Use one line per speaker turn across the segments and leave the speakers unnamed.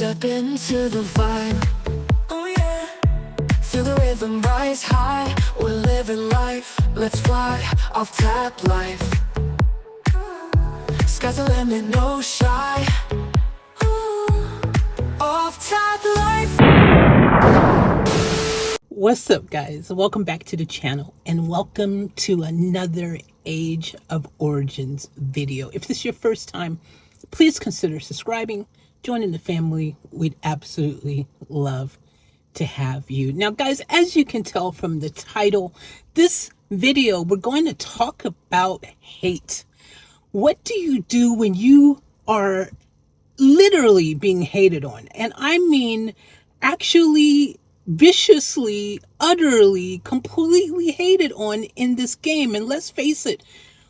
Step into the vibe, oh yeah. Feel the rhythm rise high. We're living life, let's fly. Off tap life. Sky's the limit, no shy. Ooh. Off tap life.
What's up, guys? Welcome back to the channel and welcome to another Age of Origins video. If this is your first time, please consider subscribing, joining the family. We'd absolutely love to have you. Now, guys, as you can tell from the title, this video, we're going to talk about hate. What do you do when you are literally being hated on? And I mean, actually viciously, utterly, completely hated on in this game. And let's face it,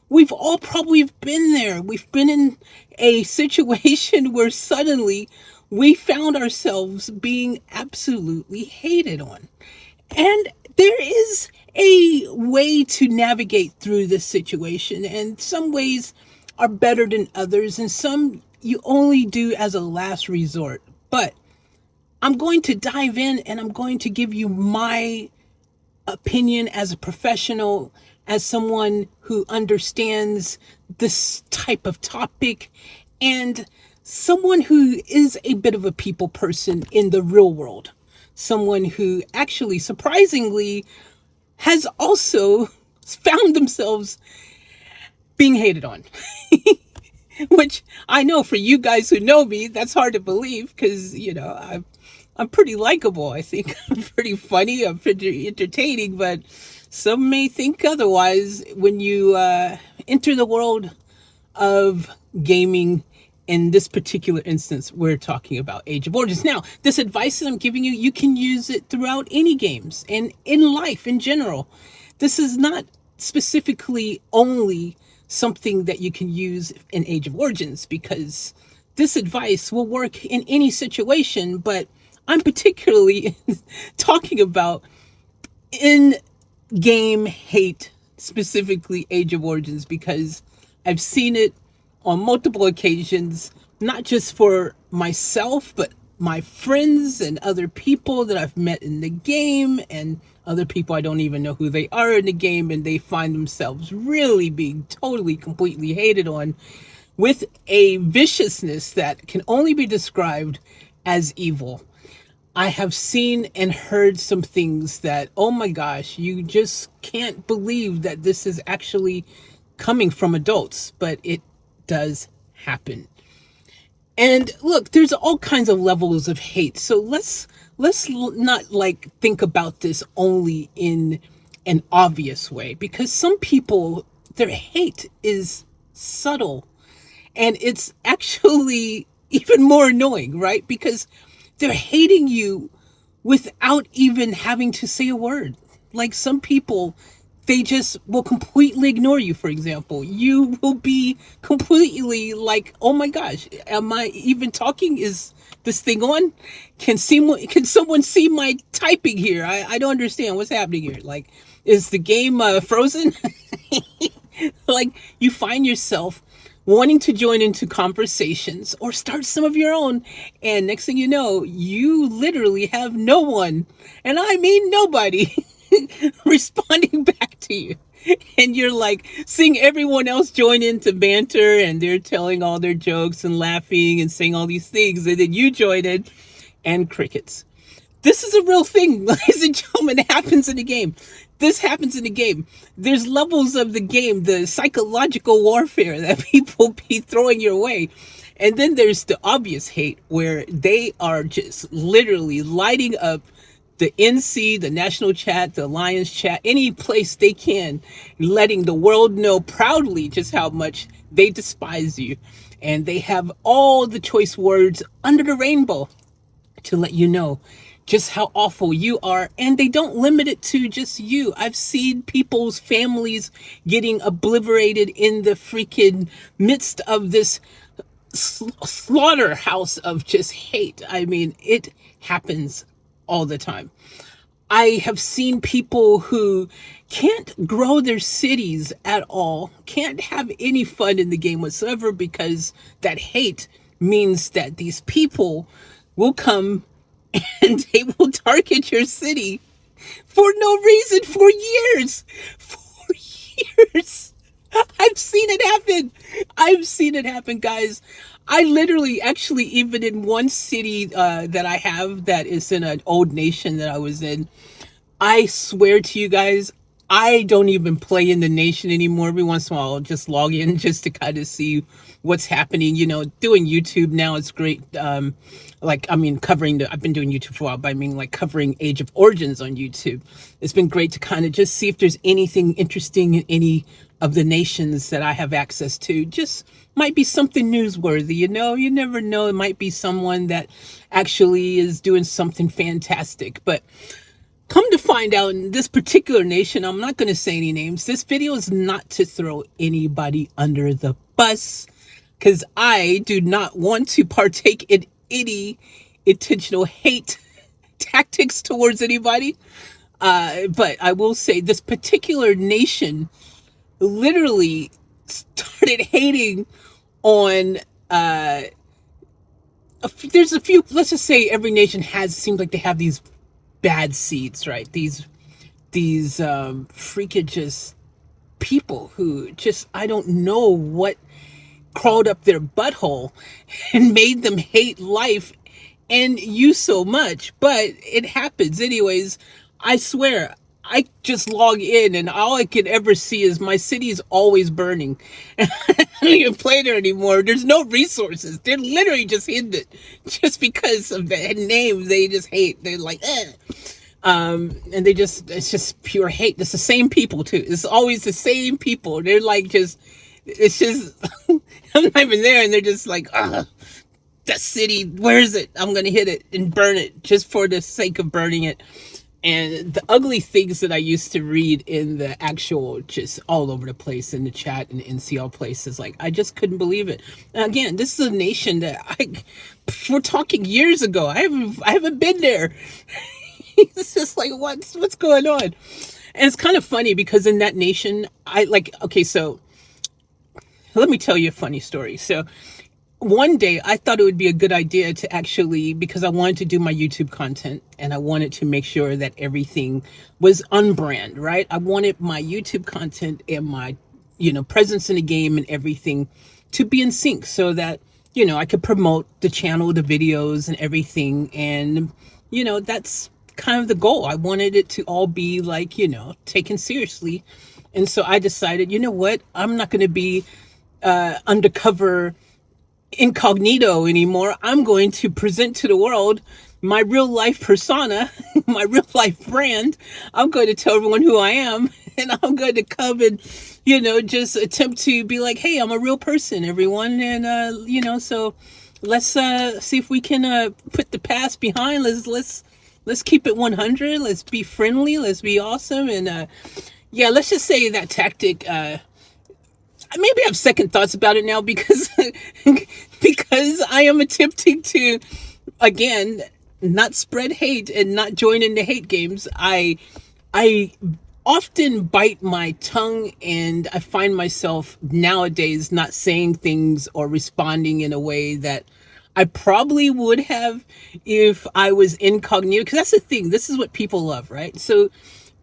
we've all probably been there. We've been in a situation where suddenly we found ourselves being absolutely hated on. And there is a way to navigate through this situation, and some ways are better than others, and some you only do as a last resort. But I'm going to dive in and I'm going to give you my opinion as a professional, as someone who understands this type of topic, and someone who is a bit of a people person in the real world. Someone who actually, surprisingly, has also found themselves being hated on. Which I know for you guys who know me, that's hard to believe because, you know, I'm pretty likable. I think I'm pretty funny. I'm pretty entertaining, but some may think otherwise when you enter the world of gaming. In this particular instance, we're talking about Age of Origins. Now, this advice that I'm giving you, you can use it throughout any games and in life in general. This is not specifically only something that you can use in Age of Origins, because this advice will work in any situation, but I'm particularly talking about in-game hate, specifically Age of Origins, because I've seen it on multiple occasions, not just for myself, but my friends and other people that I've met in the game, and other people I don't even know who they are in the game, and they find themselves really being totally, completely hated on with a viciousness that can only be described as evil. I have seen and heard some things that, oh my gosh, you just can't believe that this is actually coming from adults, but it does happen. And look, there's all kinds of levels of hate. So let's not like think about this only in an obvious way, because some people, their hate is subtle and it's actually even more annoying, right? Because they're hating you without even having to say a word. Like some people, they just will completely ignore you, for example. You will be completely like, oh my gosh, am I even talking? Is this thing on? Can someone see my typing here? I don't understand what's happening here. Like, is the game frozen? Like, you find yourself wanting to join into conversations or start some of your own, and next thing you know, you literally have no one, and I mean nobody, responding back to you. And you're like seeing everyone else join into banter, and they're telling all their jokes and laughing and saying all these things, and then you join in, and crickets. This is a real thing, ladies and gentlemen. It happens in the game. This happens in the game. There's levels of the game, the psychological warfare that people be throwing your way. And then there's the obvious hate, where they are just literally lighting up the NC, the national chat, the Alliance chat, any place they can, letting the world know proudly just how much they despise you. And they have all the choice words under the rainbow to let you know just how awful you are. And they don't limit it to just you. I've seen people's families getting obliterated in the freaking midst of this slaughterhouse of just hate. I mean, it happens all the time. I have seen people who can't grow their cities at all, can't have any fun in the game whatsoever, because that hate means that these people will come and they will target your city for no reason for years. For years. I've seen it happen. I've seen it happen, guys. I literally, actually, even in one city that I have that is in an old nation that I was in, I swear to you guys, I don't even play in the nation anymore. Every once in a while, I'll just log in just to kind of see what's happening. You know, doing YouTube now is great. Like, I mean, I've been doing YouTube for a while, but I mean, like covering Age of Origins on YouTube. It's been great to kind of just see if there's anything interesting in any of the nations that I have access to. Just might be something newsworthy, you know? You never know. It might be someone that actually is doing something fantastic. But come to find out, in this particular nation, I'm not going to say any names. This video is not to throw anybody under the bus, because I do not want to partake in any intentional hate tactics towards anybody. But I will say this particular nation literally started hating on there's a few, let's just say every nation seems like they have these bad seeds, right? These freaking just people who just, I don't know what crawled up their butthole and made them hate life and you so much, but it happens anyways. I swear, I just log in and all I can ever see is my city's always burning. I don't even play there anymore. There's no resources. They're literally just hidden it just because of the name they just hate. They're like, eh. And it's just pure hate. It's the same people too. It's always the same people. They're like, it's just, I'm not even there and they're just like, that city, where is it? I'm going to hit it and burn it just for the sake of burning it. And the ugly things that I used to read in the actual, just all over the place in the chat and NCL places, like, I just couldn't believe it. And again, this is a nation that we're talking years ago. I haven't been there. It's just like, what's going on? And it's kind of funny because in that nation, okay, so let me tell you a funny story. So one day I thought it would be a good idea to actually, because I wanted to do my YouTube content and I wanted to make sure that everything was unbrand, right? I wanted my YouTube content and my, presence in the game and everything to be in sync so that, I could promote the channel, the videos and everything. And, that's kind of the goal. I wanted it to all be like, taken seriously. And so I decided, you know what? I'm not going to be undercover incognito anymore. I'm going to present to the world my real life persona, my real life brand. I'm going to tell everyone who I am, and I'm going to come and, just attempt to be like, hey, I'm a real person, everyone. And, so let's see if we can put the past behind. Let's keep it 100. Let's be friendly. Let's be awesome. And yeah, let's just say that tactic, maybe I have second thoughts about it now because I am attempting to, again, not spread hate and not join in the hate games. I often bite my tongue, and I find myself nowadays not saying things or responding in a way that I probably would have if I was incognito. Because that's the thing. This is what people love, right? So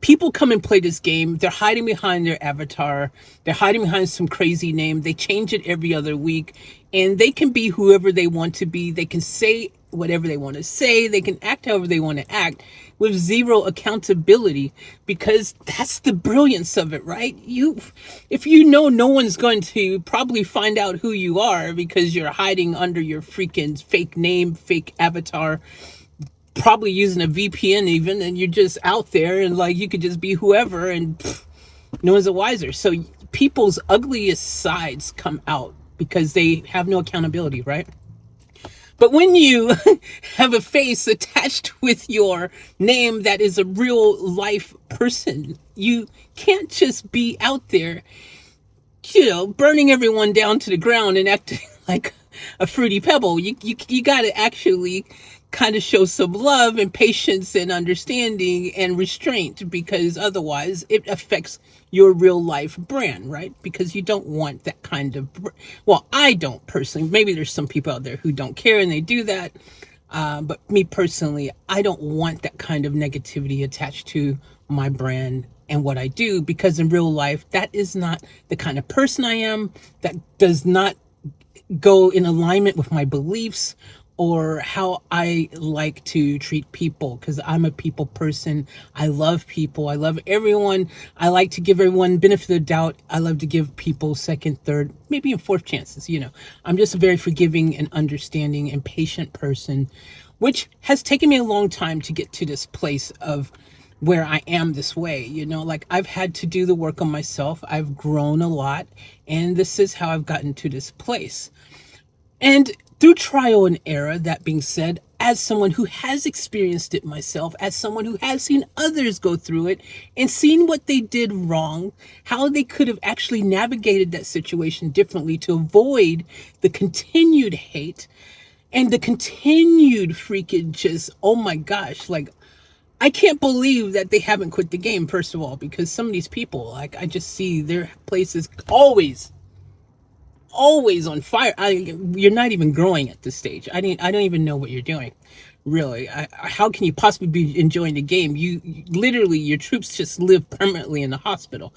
people come and play this game. They're hiding behind their avatar. They're hiding behind some crazy name. They change it every other week. And they can be whoever they want to be. They can say whatever they want to say. They can act however they want to act with zero accountability, because that's the brilliance of it, right? If no one's going to probably find out who you are because you're hiding under your freaking fake name, fake avatar, probably using a VPN even, and you're just out there and like you could just be whoever and no one's the wiser. So people's ugliest sides come out because they have no accountability, right? But when you have a face attached with your name that is a real life person, you can't just be out there, burning everyone down to the ground and acting like a fruity pebble. You got to actually kind of show some love and patience and understanding and restraint, because otherwise it affects your real life brand, right? Because you don't want that kind of, well, I don't personally, maybe there's some people out there who don't care and they do that. But me personally, I don't want that kind of negativity attached to my brand and what I do, because in real life, that is not the kind of person I am. That does not go in alignment with my beliefs or how I like to treat people, because I'm a people person. I love people. I love everyone. I like to give everyone benefit of the doubt. I love to give people second, third, maybe even fourth chances. I'm just a very forgiving and understanding and patient person, which has taken me a long time to get to this place of where I am this way. Like, I've had to do the work on myself. I've grown a lot, and this is how I've gotten to this place. And through trial and error, that being said, as someone who has experienced it myself, as someone who has seen others go through it and seen what they did wrong, how they could have actually navigated that situation differently to avoid the continued hate and the continued freaking just, oh my gosh, like, I can't believe that they haven't quit the game, first of all, because some of these people, like, I just see their places always on fire. You're not even growing at this stage. I don't even know what you're doing, really. How can you possibly be enjoying the game? You literally, your troops just live permanently in the hospital.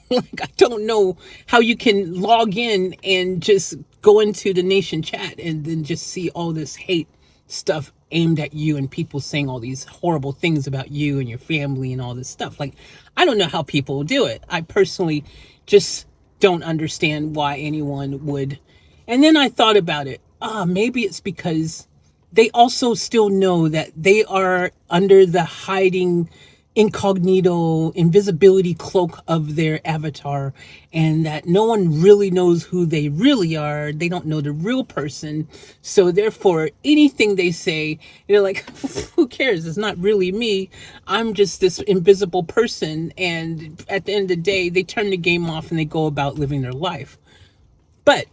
Like, I don't know how you can log in and just go into the nation chat and then just see all this hate stuff aimed at you and people saying all these horrible things about you and your family and all this stuff. Like, I don't know how people do it. I personally just don't understand why anyone would. And then I thought about it. Maybe it's because they also still know that they are under the hiding incognito invisibility cloak of their avatar, and that no one really knows who they really are. They don't know the real person. So therefore, anything they say, they're like, who cares? It's not really me. I'm just this invisible person. And at the end of the day, they turn the game off and they go about living their life. But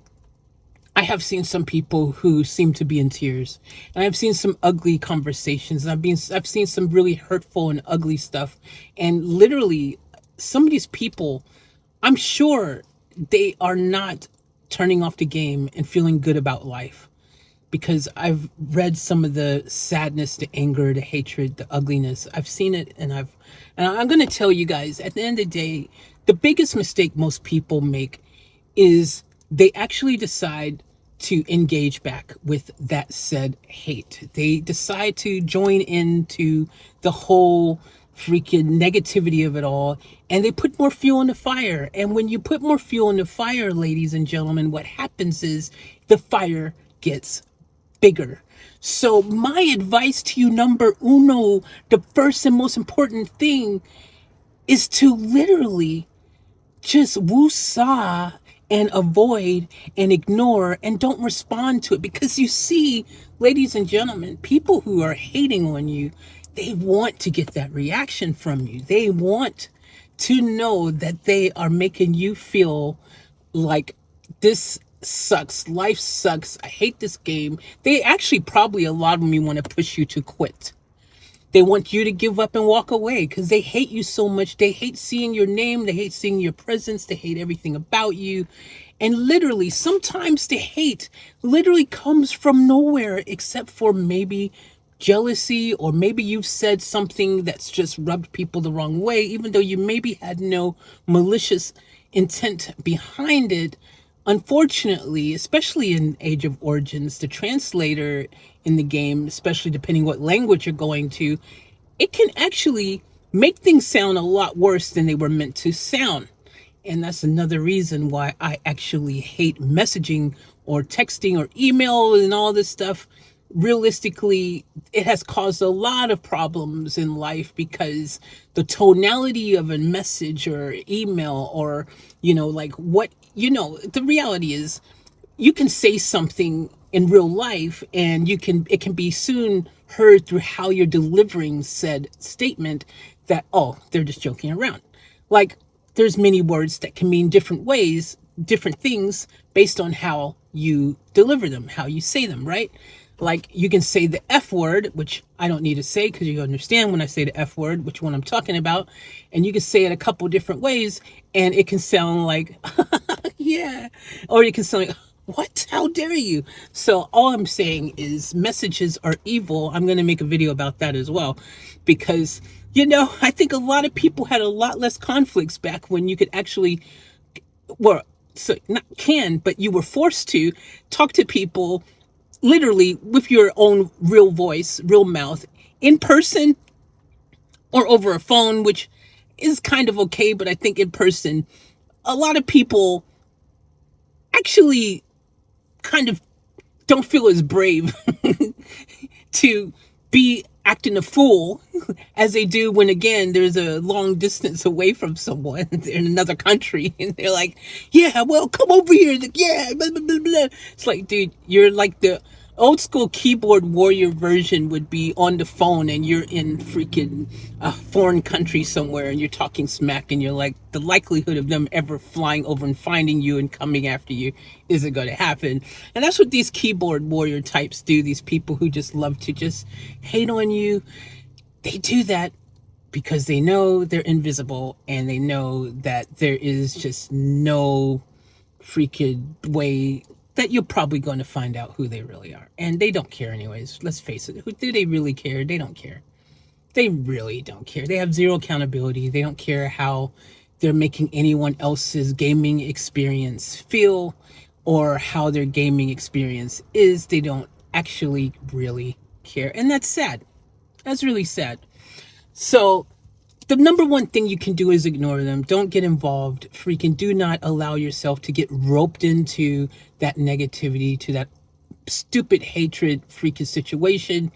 I have seen some people who seem to be in tears, and I've seen some ugly conversations. I've seen some really hurtful and ugly stuff, and literally, some of these people, I'm sure they are not turning off the game and feeling good about life, because I've read some of the sadness, the anger, the hatred, the ugliness. I've seen it, and I'm going to tell you guys, at the end of the day, the biggest mistake most people make is they actually decide to engage back with that said hate. They decide to join into the whole freaking negativity of it all, and they put more fuel in the fire. And when you put more fuel in the fire, ladies and gentlemen, what happens is the fire gets bigger. So my advice to you, number uno, the first and most important thing, is to literally just woo-saw and avoid and ignore and don't respond to it. Because you see, ladies and gentlemen, people who are hating on you, they want to get that reaction from you. They want to know that they are making you feel like this sucks, life sucks, I hate this game. They actually, probably a lot of them, want to push you to quit. They want you to give up and walk away because they hate you so much. They hate seeing your name. They hate seeing your presence. They hate everything about you. And literally, sometimes the hate literally comes from nowhere, except for maybe jealousy, or maybe you've said something that's just rubbed people the wrong way, even though you maybe had no malicious intent behind it. Unfortunately, especially in Age of Origins, the translator in the game, especially depending what language you're going to, it can actually make things sound a lot worse than they were meant to sound. And that's another reason why I actually hate messaging or texting or email and all this stuff. Realistically, it has caused a lot of problems in life, because the tonality of a message or email, or, like what, the reality is, you can say something in real life and it can be soon heard through how you're delivering said statement that, oh, they're just joking around. Like, there's many words that can mean different ways, different things, based on how you deliver them, how you say them, right? Like, you can say the F word, which I don't need to say because you understand when I say the F word, which one I'm talking about. And you can say it a couple different ways, and it can sound like, yeah. Or it can sound like, What? How dare you? So all I'm saying is messages are evil. I'm going to make a video about that as well, because I think a lot of people had a lot less conflicts back when you could actually, well, so not can, but you were forced to talk to people literally with your own real voice, real mouth, in person or over a phone, which is kind of okay, but I think in person, a lot of people actually kind of don't feel as brave to be acting a fool as they do when, again, there's a long distance away from someone in another country and they're like, yeah, well, come over here. Like, yeah, blah, blah, blah, blah. It's like, dude, you're like the old school keyboard warrior version would be on the phone and you're in freaking a foreign country somewhere and you're talking smack and you're like, the likelihood of them ever flying over and finding you and coming after you isn't going to happen. And that's what these keyboard warrior types do. These people who just love to just hate on you, they do that because they know they're invisible and they know that there is just no freaking way that you're probably going to find out who they really are. And they don't care anyways. Let's face it. Who do they really care? They don't care. They really don't care. They have zero accountability. They don't care how they're making anyone else's gaming experience feel or how their gaming experience is. They don't actually really care. And that's sad. That's really sad. So the number one thing you can do is ignore them. Don't get involved. Freaking do not allow yourself to get roped into that negativity, to that stupid hatred freaking situation.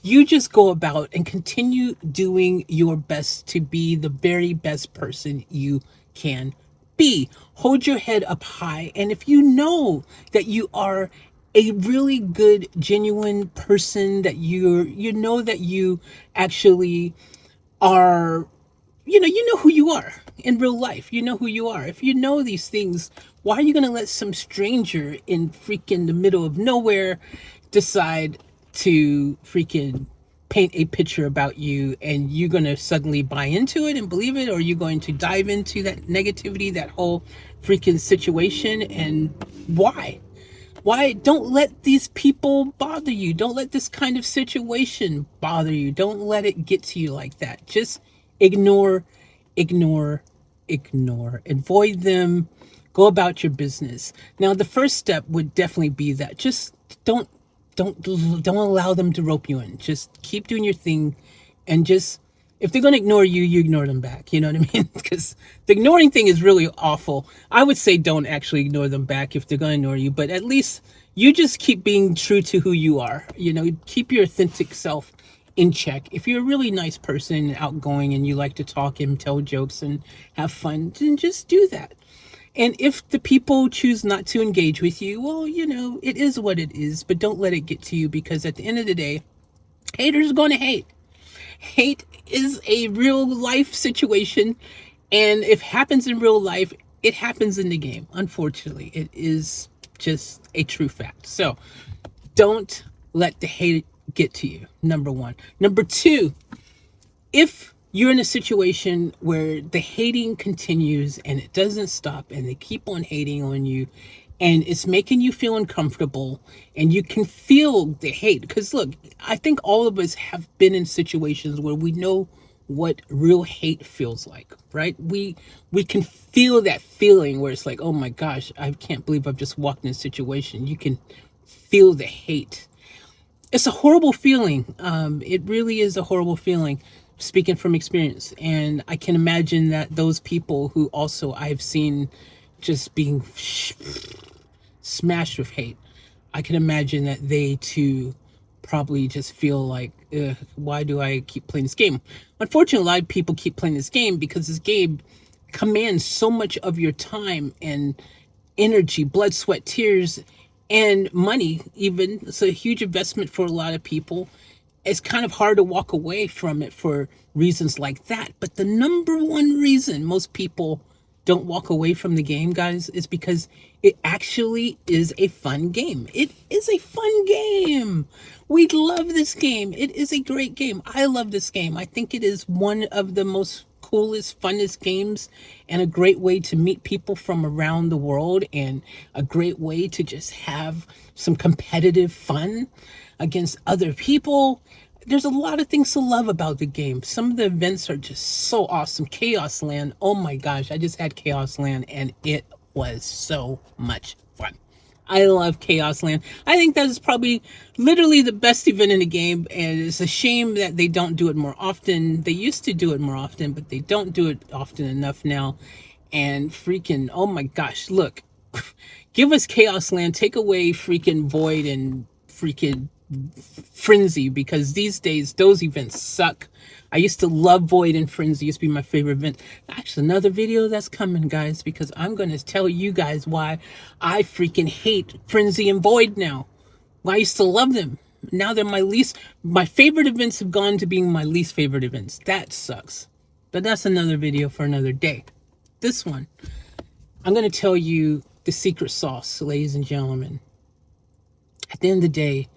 You just go about and continue doing your best to be the very best person you can be. Hold your head up high. And if you know that you are a really good, genuine person, that you know that you actually are, you know who you are in real life. You know who you are. If you know these things, why are you going to let some stranger in freaking the middle of nowhere decide to freaking paint a picture about you, and you're going to suddenly buy into it and believe it? Or are you going to dive into that negativity, that whole freaking situation? And why? Why? Don't let these people bother you. Don't let this kind of situation bother you. Don't let it get to you like that. Just ignore, ignore, ignore. Avoid them. Go about your business. Now, the first step would definitely be that just don't allow them to rope you in. Just keep doing your thing, and just, if they're going to ignore you, you ignore them back. You know what I mean? Because the ignoring thing is really awful. I would say don't actually ignore them back if they're going to ignore you, but at least you just keep being true to who you are. Keep your authentic self in check. If you're a really nice person, outgoing, and you like to talk and tell jokes and have fun, then just do that. And if the people choose not to engage with you, well, it is what it is, but don't let it get to you, because at the end of the day, haters are going to hate. Hate is a real life situation, and if it happens in real life, it happens in the game. Unfortunately, it is just a true fact. So don't let the hate get to you. Number one. Number two, if you're in a situation where the hating continues and it doesn't stop and they keep on hating on you and it's making you feel uncomfortable and you can feel the hate, because look, I think all of us have been in situations where we know what real hate feels like, right? We can feel that feeling where it's like, oh my gosh, I can't believe I've just walked in a situation. You can feel the hate. It's a horrible feeling. It really is a horrible feeling, speaking from experience. And I can imagine that those people who also I've seen just being smashed with hate, I can imagine that they too probably just feel like, why do I keep playing this game? Unfortunately, a lot of people keep playing this game because this game commands so much of your time and energy, blood, sweat, tears, and money even. It's a huge investment for a lot of people. It's kind of hard to walk away from it for reasons like that. But the number one reason most people don't walk away from the game, guys, is because it actually is a fun game. It is a fun game. We love this game. It is a great game. I love this game. I think it is one of the most coolest, funnest games, and a great way to meet people from around the world, and a great way to just have some competitive fun against other people. There's a lot of things to love about the game. Some of the events are just so awesome. Chaos Land, oh my gosh, I just had Chaos Land and it was so much fun. I love Chaos Land. I think that is probably literally the best event in the game, and it's a shame that they don't do it more often. They used to do it more often, but they don't do it often enough now. And freaking, oh my gosh, look. Give us Chaos Land, take away freaking Void and freaking Frenzy, because these days those events suck. I used to love Void and Frenzy. Used to be my favorite event. Actually, another video that's coming, guys, because I'm going to tell you guys why I freaking hate Frenzy and Void now. Well, I used to love them. Now they're my favorite events have gone to being my least favorite events. That sucks. But that's another video for another day. This one, I'm going to tell you the secret sauce, ladies and gentlemen. At the end of the day,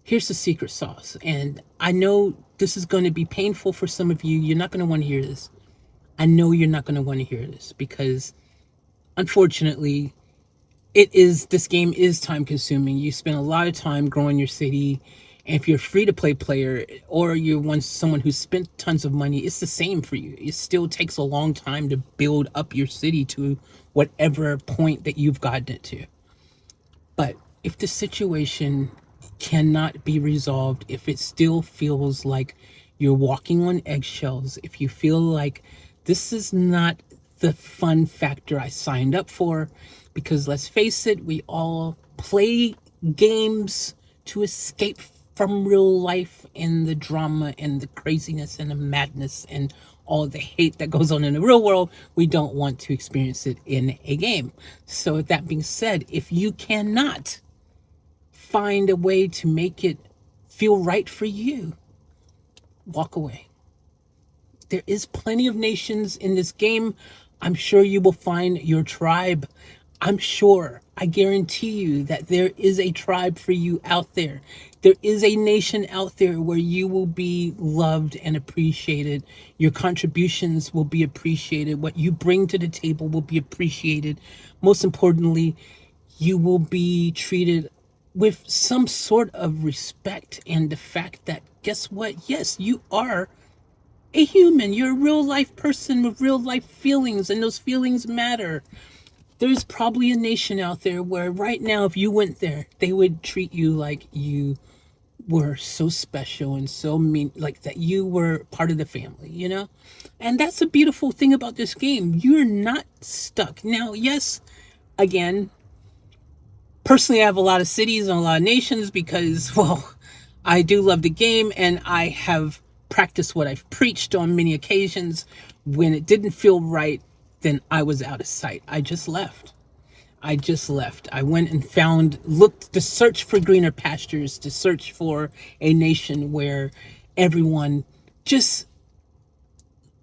here's the secret sauce. And I know this is going to be painful for some of you. You're not going to want to hear this. I know you're not going to want to hear this because, unfortunately, this game is time consuming. You spend a lot of time growing your city. And if you're a free-to-play player or you're someone who spent tons of money, it's the same for you. It still takes a long time to build up your city to whatever point that you've gotten it to. But if the situation cannot be resolved, if it still feels like you're walking on eggshells, if you feel like this is not the fun factor I signed up for, because let's face it, we all play games to escape from real life and the drama and the craziness and the madness and all the hate that goes on in the real world. We don't want to experience it in a game. So with that being said, if you cannot find a way to make it feel right for you, walk away. There is plenty of nations in this game. I'm sure you will find your tribe. I'm sure, I guarantee you that there is a tribe for you out there. There is a nation out there where you will be loved and appreciated. Your contributions will be appreciated. What you bring to the table will be appreciated. Most importantly, you will be treated with some sort of respect, and the fact that, guess what? Yes, you are a human. You're a real life person with real life feelings, and those feelings matter. There's probably a nation out there where right now, if you went there, they would treat you like you were so special and so mean, like that you were part of the family, you know? And that's a beautiful thing about this game. You're not stuck. Now, yes, again, personally, I have a lot of cities and a lot of nations because, well, I do love the game and I have practiced what I've preached on many occasions. When it didn't feel right, then I was out of sight. I just left. I went and looked to search for greener pastures, to search for a nation where everyone just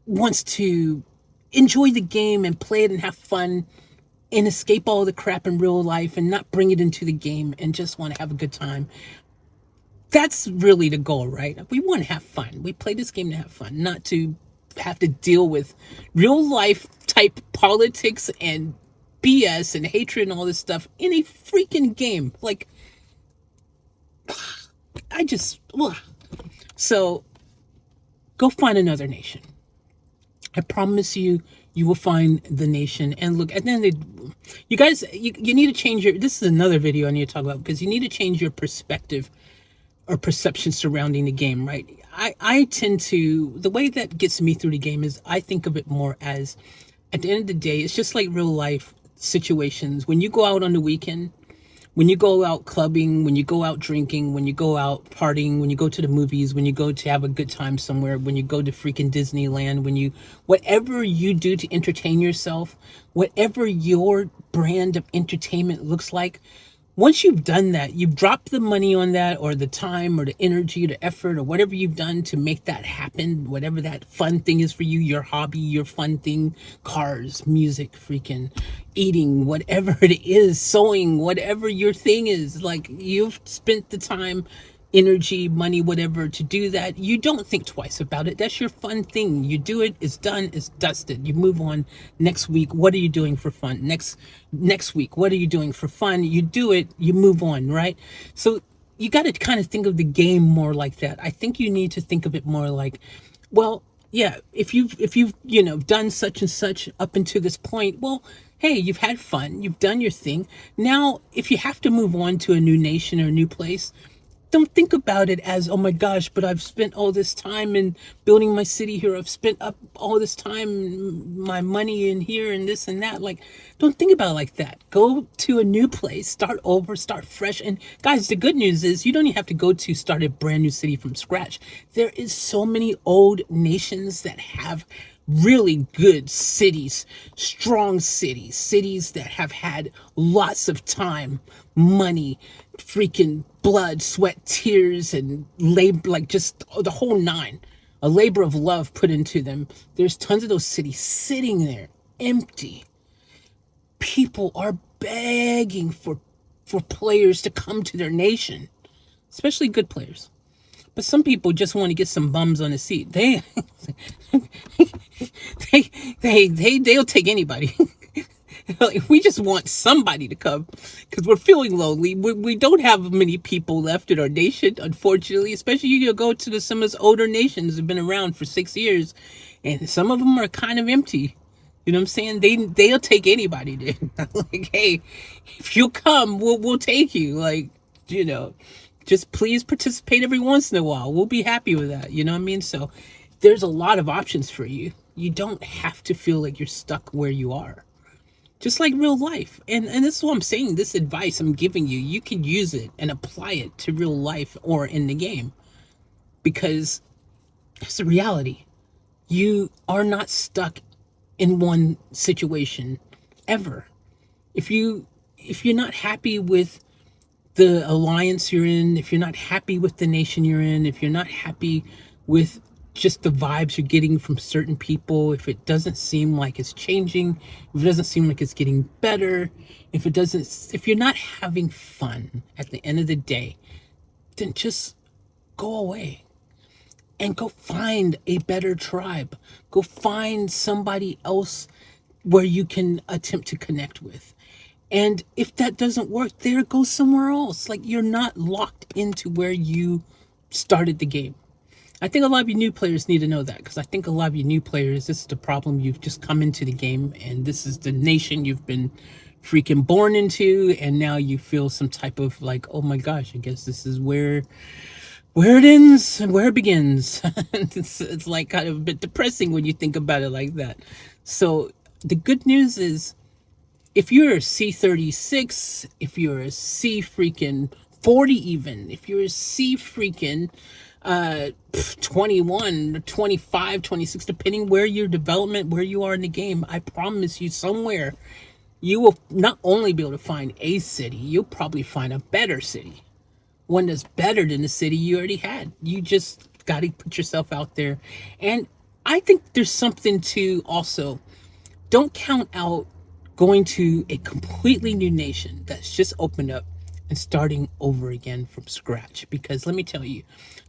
wants to enjoy the game and play it and have fun and escape all the crap in real life and not bring it into the game and just want to have a good time. That's really the goal, right? We want to have fun. We play this game to have fun, not to have to deal with real life type politics and BS and hatred and all this stuff in a freaking game. Like, so go find another nation. I promise you, you will find the nation. And look, at the end of the day, you guys, you need to change this is another video I need to talk about, because you need to change your perspective or perception surrounding the game, right? I tend to, the way that gets me through the game is I think of it more as, at the end of the day, it's just like real life situations. When you go out on the weekend, when you go out clubbing, when you go out drinking, when you go out partying, when you go to the movies, when you go to have a good time somewhere, when you go to freaking Disneyland, whatever you do to entertain yourself, whatever your brand of entertainment looks like, once you've done that, you've dropped the money on that, or the time or the energy or the effort or whatever you've done to make that happen, whatever that fun thing is for you, your hobby, your fun thing, cars, music, freaking eating, whatever it is, sewing, whatever your thing is, like, you've spent the time energy, money, whatever to do that, you don't think twice about it. That's your fun thing. You do it, it's done, it's dusted. You move on. Next week, what are you doing for fun? Next week, what are you doing for fun? You do it, you move on, right? So you got to kind of think of the game more like that. I think you need to think of it more like, well, yeah, if you've done such and such up until this point, well, hey, you've had fun, you've done your thing. Now if you have to move on to a new nation or a new place, don't think about it as, oh my gosh, but I've spent all this time in building my city here. I've spent up all this time, my money in here and this and that. Like, don't think about it like that. Go to a new place, start over, start fresh. And guys, the good news is you don't even have to go to start a brand new city from scratch. There is so many old nations that have really good cities, strong cities, cities that have had lots of time, money, freaking blood, sweat, tears, and labor, like just the whole nine, a labor of love put into them. There's tons of those cities sitting there empty. People are begging for players to come to their nation, especially good players. But some people just want to get some bums on a seat. They'll take anybody. We just want somebody to come because we're feeling lonely. We don't have many people left in our nation, unfortunately. Especially you go to some of those older nations that have been around for 6 years, and some of them are kind of empty. You know what I'm saying? They'll take anybody. Dude. Like, hey, if you come, we'll take you. Like, just please participate every once in a while. We'll be happy with that. You know what I mean? So there's a lot of options for you. You don't have to feel like you're stuck where you are. Just like real life. And this is what I'm saying. This advice I'm giving you, you can use it and apply it to real life or in the game. Because it's the reality. You are not stuck in one situation ever. If you're not happy with the alliance you're in, if you're not happy with the nation you're in, if you're not happy with just the vibes you're getting from certain people, if it doesn't seem like it's changing, if it doesn't seem like it's getting better, if you're not having fun at the end of the day, then just go away and go find a better tribe. Go find somebody else where you can attempt to connect with. And if that doesn't work, there, go somewhere else. Like, you're not locked into where you started the game. I think a lot of you new players need to know that, because I think a lot of you new players, this is the problem. You've just come into the game and this is the nation you've been freaking born into, and now you feel some type of like, oh my gosh, I guess this is where it ends and where it begins. It's like kind of a bit depressing when you think about it like that. So the good news is, if you're a C36, if you're a C freaking 40 even, if you're a C freaking 21, 25, 26, depending where your development, where you are in the game, I promise you somewhere you will not only be able to find a city, you'll probably find a better city. One that's better than the city you already had. You just got to put yourself out there. And I think there's something to also, don't count out going to a completely new nation that's just opened up and starting over again from scratch. Because let me tell you,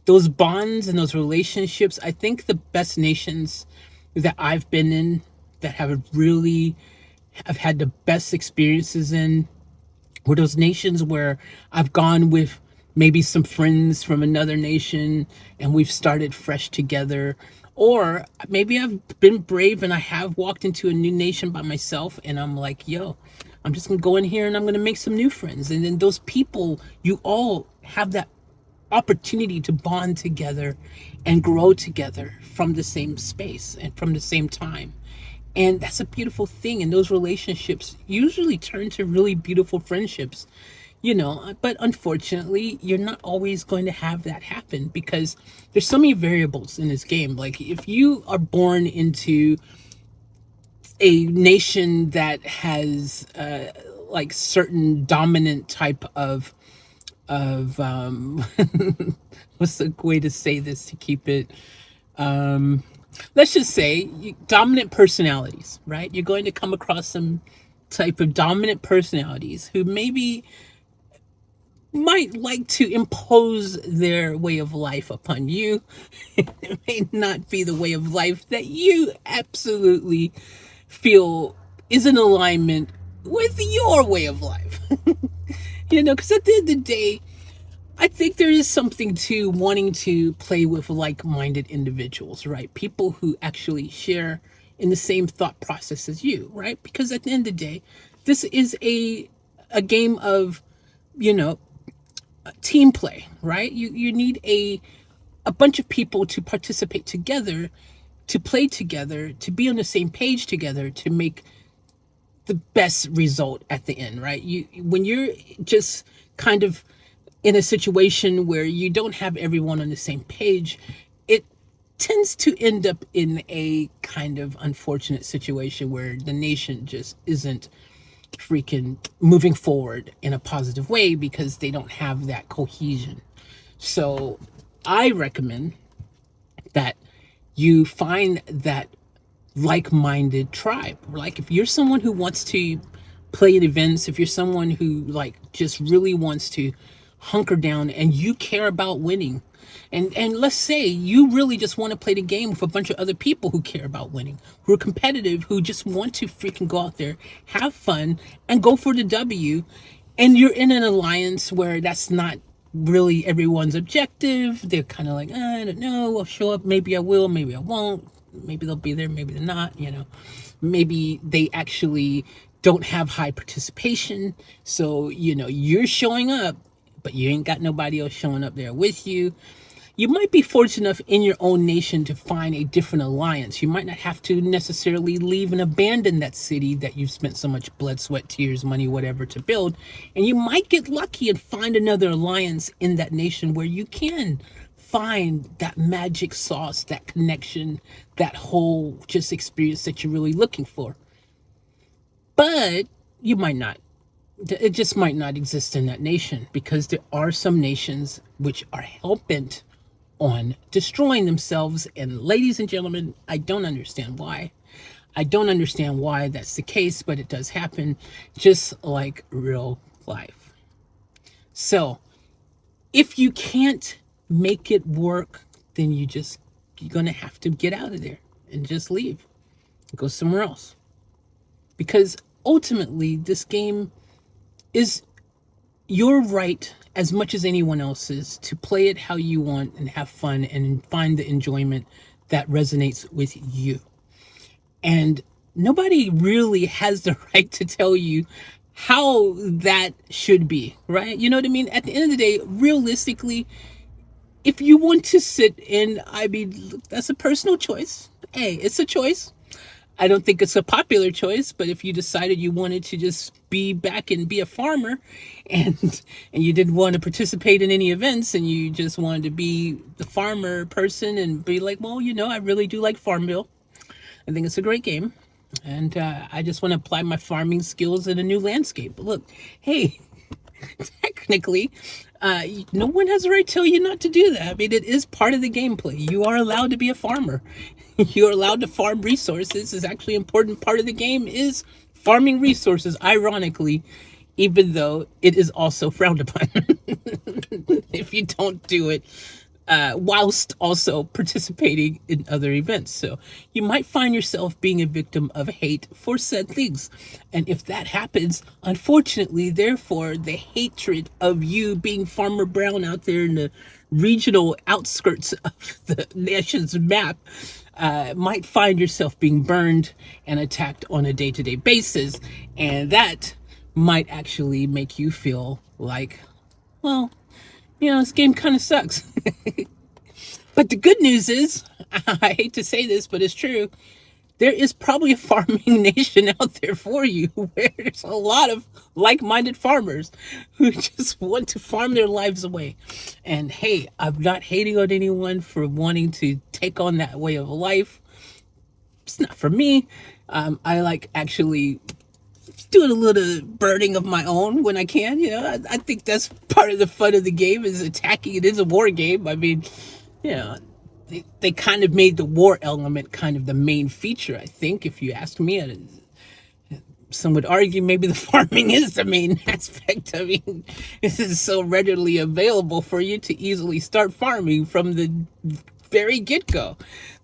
those bonds and those relationships, I think the best nations that I've been in, that I've had the best experiences in, were those nations where I've gone with maybe some friends from another nation and we've started fresh together. Or maybe I've been brave and I have walked into a new nation by myself and I'm like, yo, I'm just gonna go in here and I'm gonna make some new friends. And then those people, you all have that opportunity to bond together and grow together from the same space and from the same time. And that's a beautiful thing. And those relationships usually turn to really beautiful friendships. But unfortunately, you're not always going to have that happen because there's so many variables in this game. Like, if you are born into a nation that has like certain dominant type of what's the way to say this to keep it, let's just say dominant personalities, right? You're going to come across some type of dominant personalities who maybe might like to impose their way of life upon you. It may not be the way of life that you absolutely feel is in alignment with your way of life. Because at the end of the day, I think there is something to wanting to play with like-minded individuals, right? People who actually share in the same thought process as you, right? Because at the end of the day, this is a game of, you know, team play, right? You need a bunch of people to participate together, to play together, to be on the same page together, to make the best result at the end, right? When you're just kind of in a situation where you don't have everyone on the same page, it tends to end up in a kind of unfortunate situation where the nation just isn't freaking moving forward in a positive way because they don't have that cohesion. So I recommend that you find that like-minded tribe. Like if you're someone who wants to play in events, if you're someone who like just really wants to hunker down and you care about winning, and let's say you really just want to play the game with a bunch of other people who care about winning, who are competitive, who just want to freaking go out there, have fun, and go for the W, and you're in an alliance where that's not really everyone's objective. They're kind of like, I don't know, I'll show up, maybe I will, maybe I won't, maybe they'll be there, maybe they're not, maybe they actually don't have high participation, so you're showing up but you ain't got nobody else showing up there with you. You might be fortunate enough in your own nation to find a different alliance. You might not have to necessarily leave and abandon that city that you've spent so much blood, sweat, tears, money, whatever to build. And you might get lucky and find another alliance in that nation where you can find that magic sauce, that connection, that whole just experience that you're really looking for. But you might not. It just might not exist in that nation because there are some nations which are hell-bent on destroying themselves. And ladies and gentlemen, I don't understand why. I don't understand why that's the case, but it does happen just like real life. So if you can't make it work, then you're going to have to get out of there and just leave. Go somewhere else. Because ultimately, this game is your right as much as anyone else's to play it how you want and have fun and find the enjoyment that resonates with you. And nobody really has the right to tell you how that should be, right? You know what I mean? At the end of the day, realistically, if you want to sit in, that's a personal choice. Hey, it's a choice. I don't think it's a popular choice, but if you decided you wanted to just be back and be a farmer and you didn't want to participate in any events and you just wanted to be the farmer person and be like, well, I really do like Farmville. I think it's a great game. And I just want to apply my farming skills in a new landscape. But look, hey, technically, no one has a right to tell you not to do that. I mean, it is part of the gameplay. You are allowed to be a farmer. You're allowed to farm resources. It's actually an important part of the game is farming resources, ironically, even though it is also frowned upon if you don't do it whilst also participating in other events. So you might find yourself being a victim of hate for said things. And if that happens, unfortunately, therefore, the hatred of you being Farmer Brown out there in the regional outskirts of the nation's map might find yourself being burned and attacked on a day-to-day basis. And that might actually make you feel like, well, this game kind of sucks. But the good news is, I hate to say this, but it's true, there is probably a farming nation out there for you where there's a lot of like-minded farmers who just want to farm their lives away. And hey, I'm not hating on anyone for wanting to take on that way of life. It's not for me. I like actually doing a little birding of my own when I can. I think that's part of the fun of the game is attacking. It is a war game. I mean, they kind of made the war element kind of the main feature, I think, if you ask me. some would argue maybe the farming is the main aspect. I mean, this is so readily available for you to easily start farming from the very get-go.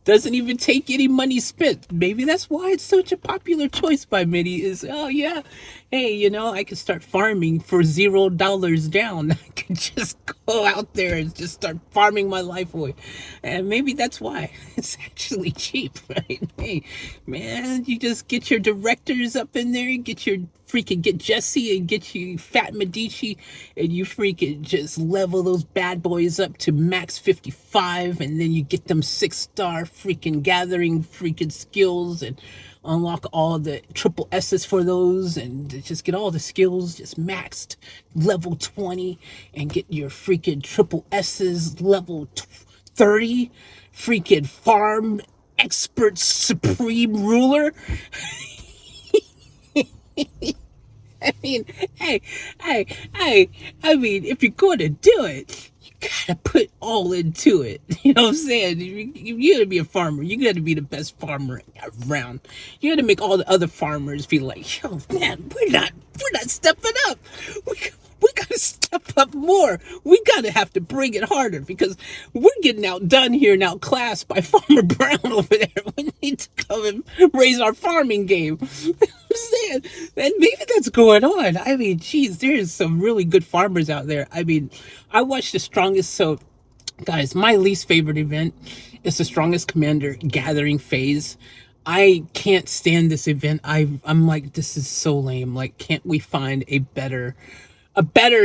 Doesn't even take any money spent. Maybe that's why it's such a popular choice by many is, oh yeah, hey, you know, I can start farming for $0 down. I can just go out there and just start farming my life away. And maybe that's why it's actually cheap, right? Hey, man, you just get your directors up in there, get Jesse and get you Fat Medici, and you freaking just level those bad boys up to max 55, and then you get them 6-star freaking gathering freaking skills and unlock all the triple S's for those, and just get all the skills just maxed level 20 and get your freaking triple S's level 30, freaking farm expert supreme ruler. I mean, I mean, if you're going to do it, you gotta put all into it. You know what I'm saying? You gotta be a farmer. You gotta be the best farmer around. You gotta make all the other farmers be like, yo, man, we're not stepping up. We gotta step up more. We gotta have to bring it harder because we're getting outdone here and outclassed by Farmer Brown over there. We need to come and raise our farming game. I'm saying, and maybe that's going on. I mean, geez, there's some really good farmers out there. I mean, I watched The Strongest. So, guys, my least favorite event is The Strongest Commander Gathering Phase. I can't stand this event. I'm like, this is so lame. Like, can't we find a better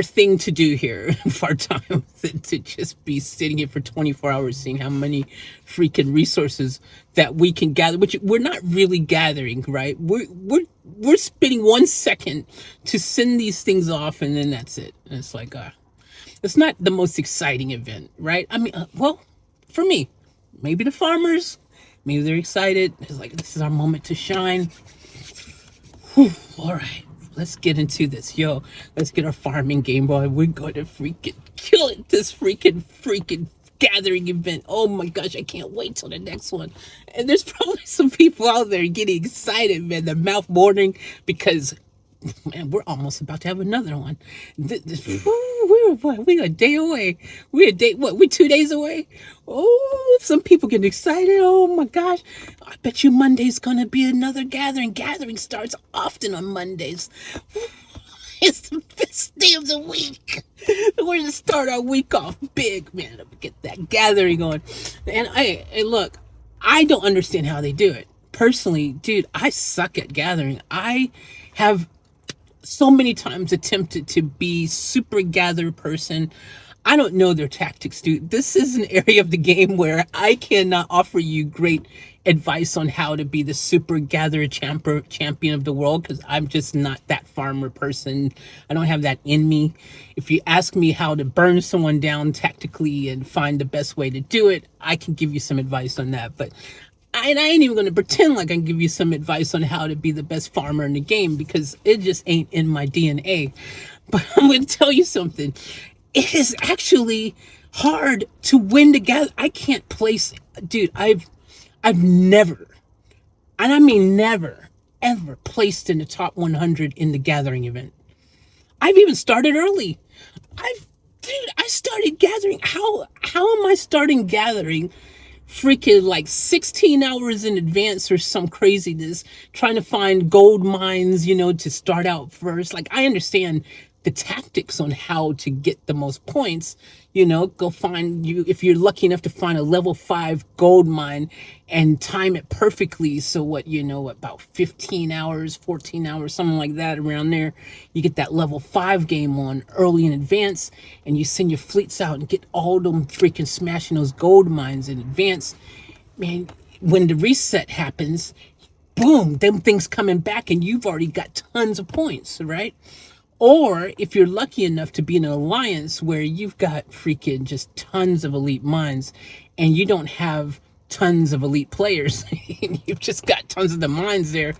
thing to do here for our time than to just be sitting here for 24 hours seeing how many freaking resources that we can gather, which we're not really gathering, right? We're spending 1 second to send these things off, and then that's it. And it's like, it's not the most exciting event, right? I mean, well, for me, maybe the farmers, maybe they're excited. It's like, this is our moment to shine. Whew, all right. Let's get into this. Yo, let's get our farming game, boy. We're going to freaking kill it. This freaking gathering event. Oh my gosh, I can't wait till the next one. And there's probably some people out there getting excited, man. Their mouth watering because, man, we're almost about to have another one. We a day away. We 2 days away? Oh, some people getting excited. Oh my gosh. I bet you Monday's gonna be another gathering. Gathering starts often on Mondays. It's the best day of the week. We're gonna start our week off big, man. Get that gathering on. And look, I don't understand how they do it. Personally, dude, I suck at gathering. I have so many times attempted to be super gather person. I don't know their tactics, dude. This is an area of the game where I cannot offer you great advice on how to be the super gatherer champion of the world because I'm just not that farmer person. I don't have that in me. If you ask me how to burn someone down tactically and find the best way to do it, I can give you some advice on that. But I ain't even going to pretend like I can give you some advice on how to be the best farmer in the game because it just ain't in my DNA. But I'm going to tell you something. It is actually hard to win together. I can't place, dude. I've never, and I mean never, ever placed in the top 100 in the gathering event. I've even started early. I started gathering. How am I starting gathering? Freaking like 16 hours in advance or some craziness, trying to find gold mines, you know, to start out first. Like, I understand the tactics on how to get the most points, you know, go find you, if you're lucky enough to find a level 5 gold mine and time it perfectly. So what, you know, about 15 hours, 14 hours, something like that around there, you get that level 5 game on early in advance and you send your fleets out and get all them freaking smashing those gold mines in advance. Man, when the reset happens, boom, them things coming back and you've already got tons of points, right? Or if you're lucky enough to be in an alliance where you've got freaking just tons of elite mines and you don't have tons of elite players, you've just got tons of the mines there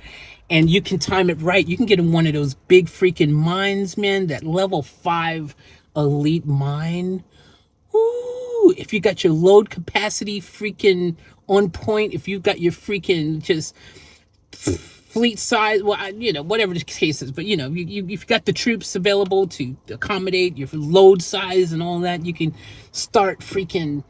and you can time it right. You can get in one of those big freaking mines, man, that level 5 elite mine. Ooh, if you got your load capacity freaking on point, if you've got your freaking just fleet size, well, whatever the case is, but you've got the troops available to accommodate your load size and all that. You can start freaking,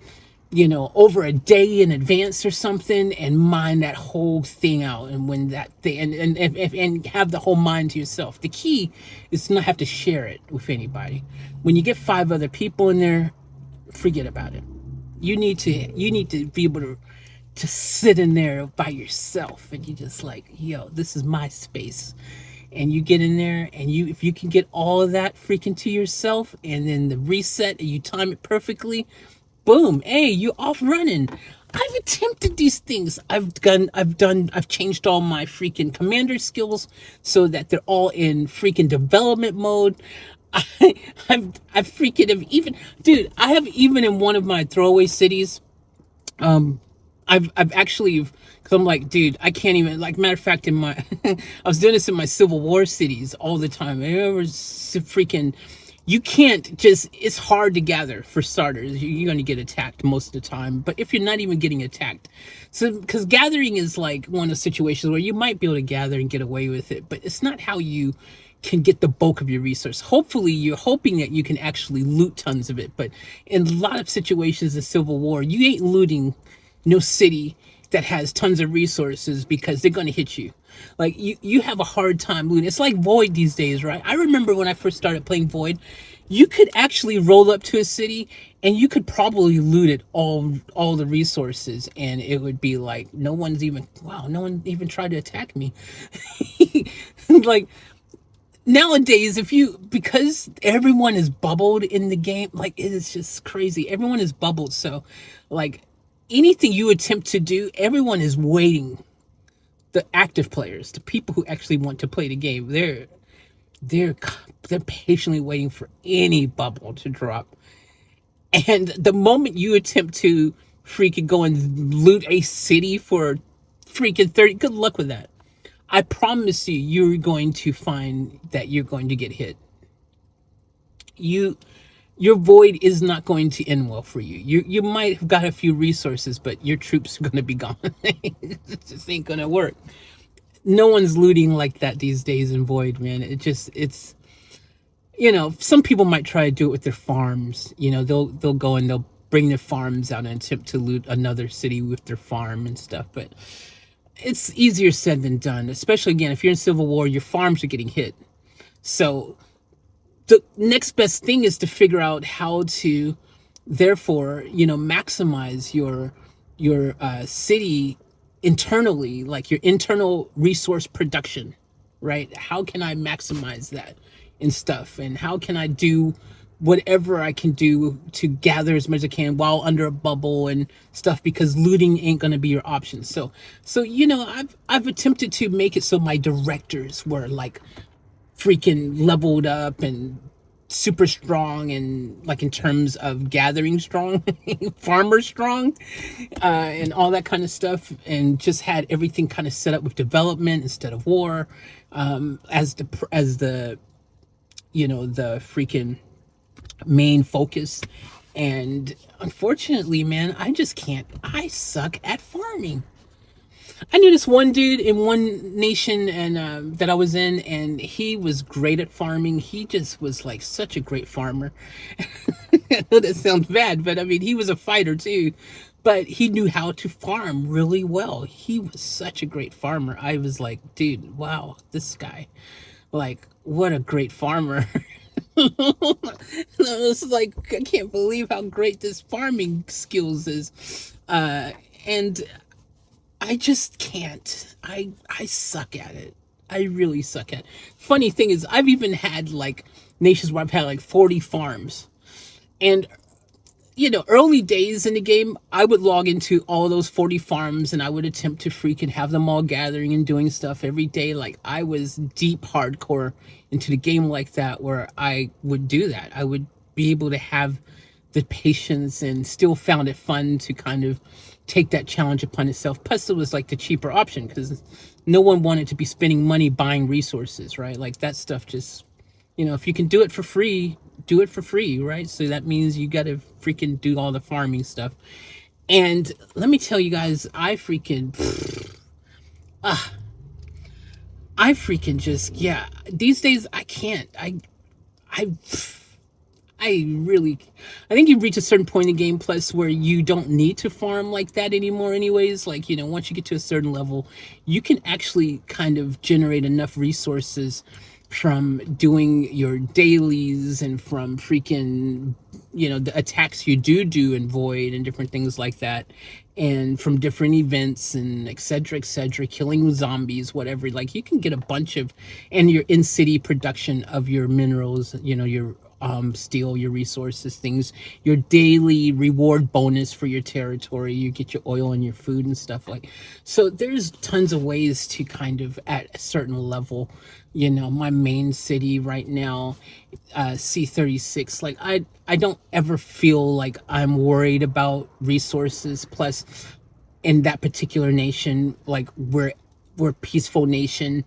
over a day in advance or something, and mine that whole thing out. And when that thing, and have the whole mine to yourself. The key is to not have to share it with anybody. When you get 5 other people in there, forget about it. You need to be able to sit in there by yourself, and you just like, yo, this is my space. And you get in there, and if you can get all of that freaking to yourself, and then the reset, and you time it perfectly, boom, hey, you off running. I've attempted these things. I've changed all my freaking commander skills so that they're all in freaking development mode. I've freaking have even, dude, I have even in one of my throwaway cities, I've actually, because I'm like, dude, I can't even, like, matter of fact, in my, I was doing this in my Civil War cities all the time. It was freaking, you can't just, it's hard to gather for starters. You're going to get attacked most of the time. But if you're not even getting attacked, so, because gathering is like one of the situations where you might be able to gather and get away with it, but it's not how you can get the bulk of your resource. Hopefully you're hoping that you can actually loot tons of it. But in a lot of situations in Civil War, you ain't looting no city that has tons of resources, because they're going to hit you. Like, you have a hard time looting. It's like Void these days, right? I remember when I first started playing Void, you could actually roll up to a city and you could probably loot it all the resources, and it would be like, no one even tried to attack me. Like, nowadays, because everyone is bubbled in the game, like, it is just crazy. Everyone is bubbled. So like, anything you attempt to do, everyone is waiting. The active players, the people who actually want to play the game, they're patiently waiting for any bubble to drop. And the moment you attempt to freaking go and loot a city for freaking 30, good luck with that. I promise you, you're going to find that you're going to get hit. Your void is not going to end well for you. You might have got a few resources, but your troops are going to be gone. It just ain't going to work. No one's looting like that these days in Void, man. It's some people might try to do it with their farms. They'll go and they'll bring their farms out and attempt to loot another city with their farm and stuff. But it's easier said than done, especially, again, if you're in Civil War, your farms are getting hit. So the next best thing is to figure out how to, therefore, maximize your city internally, like your internal resource production, right? How can I maximize that and stuff? And how can I do whatever I can do to gather as much as I can while under a bubble and stuff, because looting ain't going to be your option. So I've attempted to make it so my directors were like freaking leveled up and super strong, and like in terms of gathering strong, farmer strong, and all that kind of stuff, and just had everything kind of set up with development instead of war, as the the freaking main focus. And unfortunately, man, I just can't. I suck at farming. I knew this one dude in one nation and that I was in, and he was great at farming. He just was like such a great farmer. I know that sounds bad, but I mean, he was a fighter too. But he knew how to farm really well. He was such a great farmer. I was like, dude, wow, this guy, like, what a great farmer. I was like, I can't believe how great this farming skills is. And I just can't. I suck at it. I really suck at it. Funny thing is, I've even had like nations where I've had like 40 farms. And early days in the game, I would log into all those 40 farms and I would attempt to freaking have them all gathering and doing stuff every day. Like, I was deep hardcore into the game like that, where I would do that. I would be able to have the patience and still found it fun to kind of take that challenge upon itself. Plus, it was like the cheaper option, because no one wanted to be spending money buying resources, right? Like, that stuff just, if you can do it for free, do it for free, right? So that means you got to freaking do all the farming stuff. And let me tell you guys, I freaking, I freaking just, yeah, these days I can't. I I really, I think you reach a certain point in Game Plus where you don't need to farm like that anymore, anyways. Like, you know, once you get to a certain level, you can actually kind of generate enough resources from doing your dailies and from freaking, you know, the attacks you do in Void and different things like that, and from different events and et cetera, killing zombies, whatever. Like, you can get a bunch of, and your in city production of your minerals, you know, your steal, your resources, things, your daily reward bonus for your territory, you get your oil and your food and stuff. Like, so there's tons of ways to kind of, at a certain level, you know, my main city right now, C36, like I don't ever feel like I'm worried about resources. Plus, in that particular nation, like we're a peaceful nation,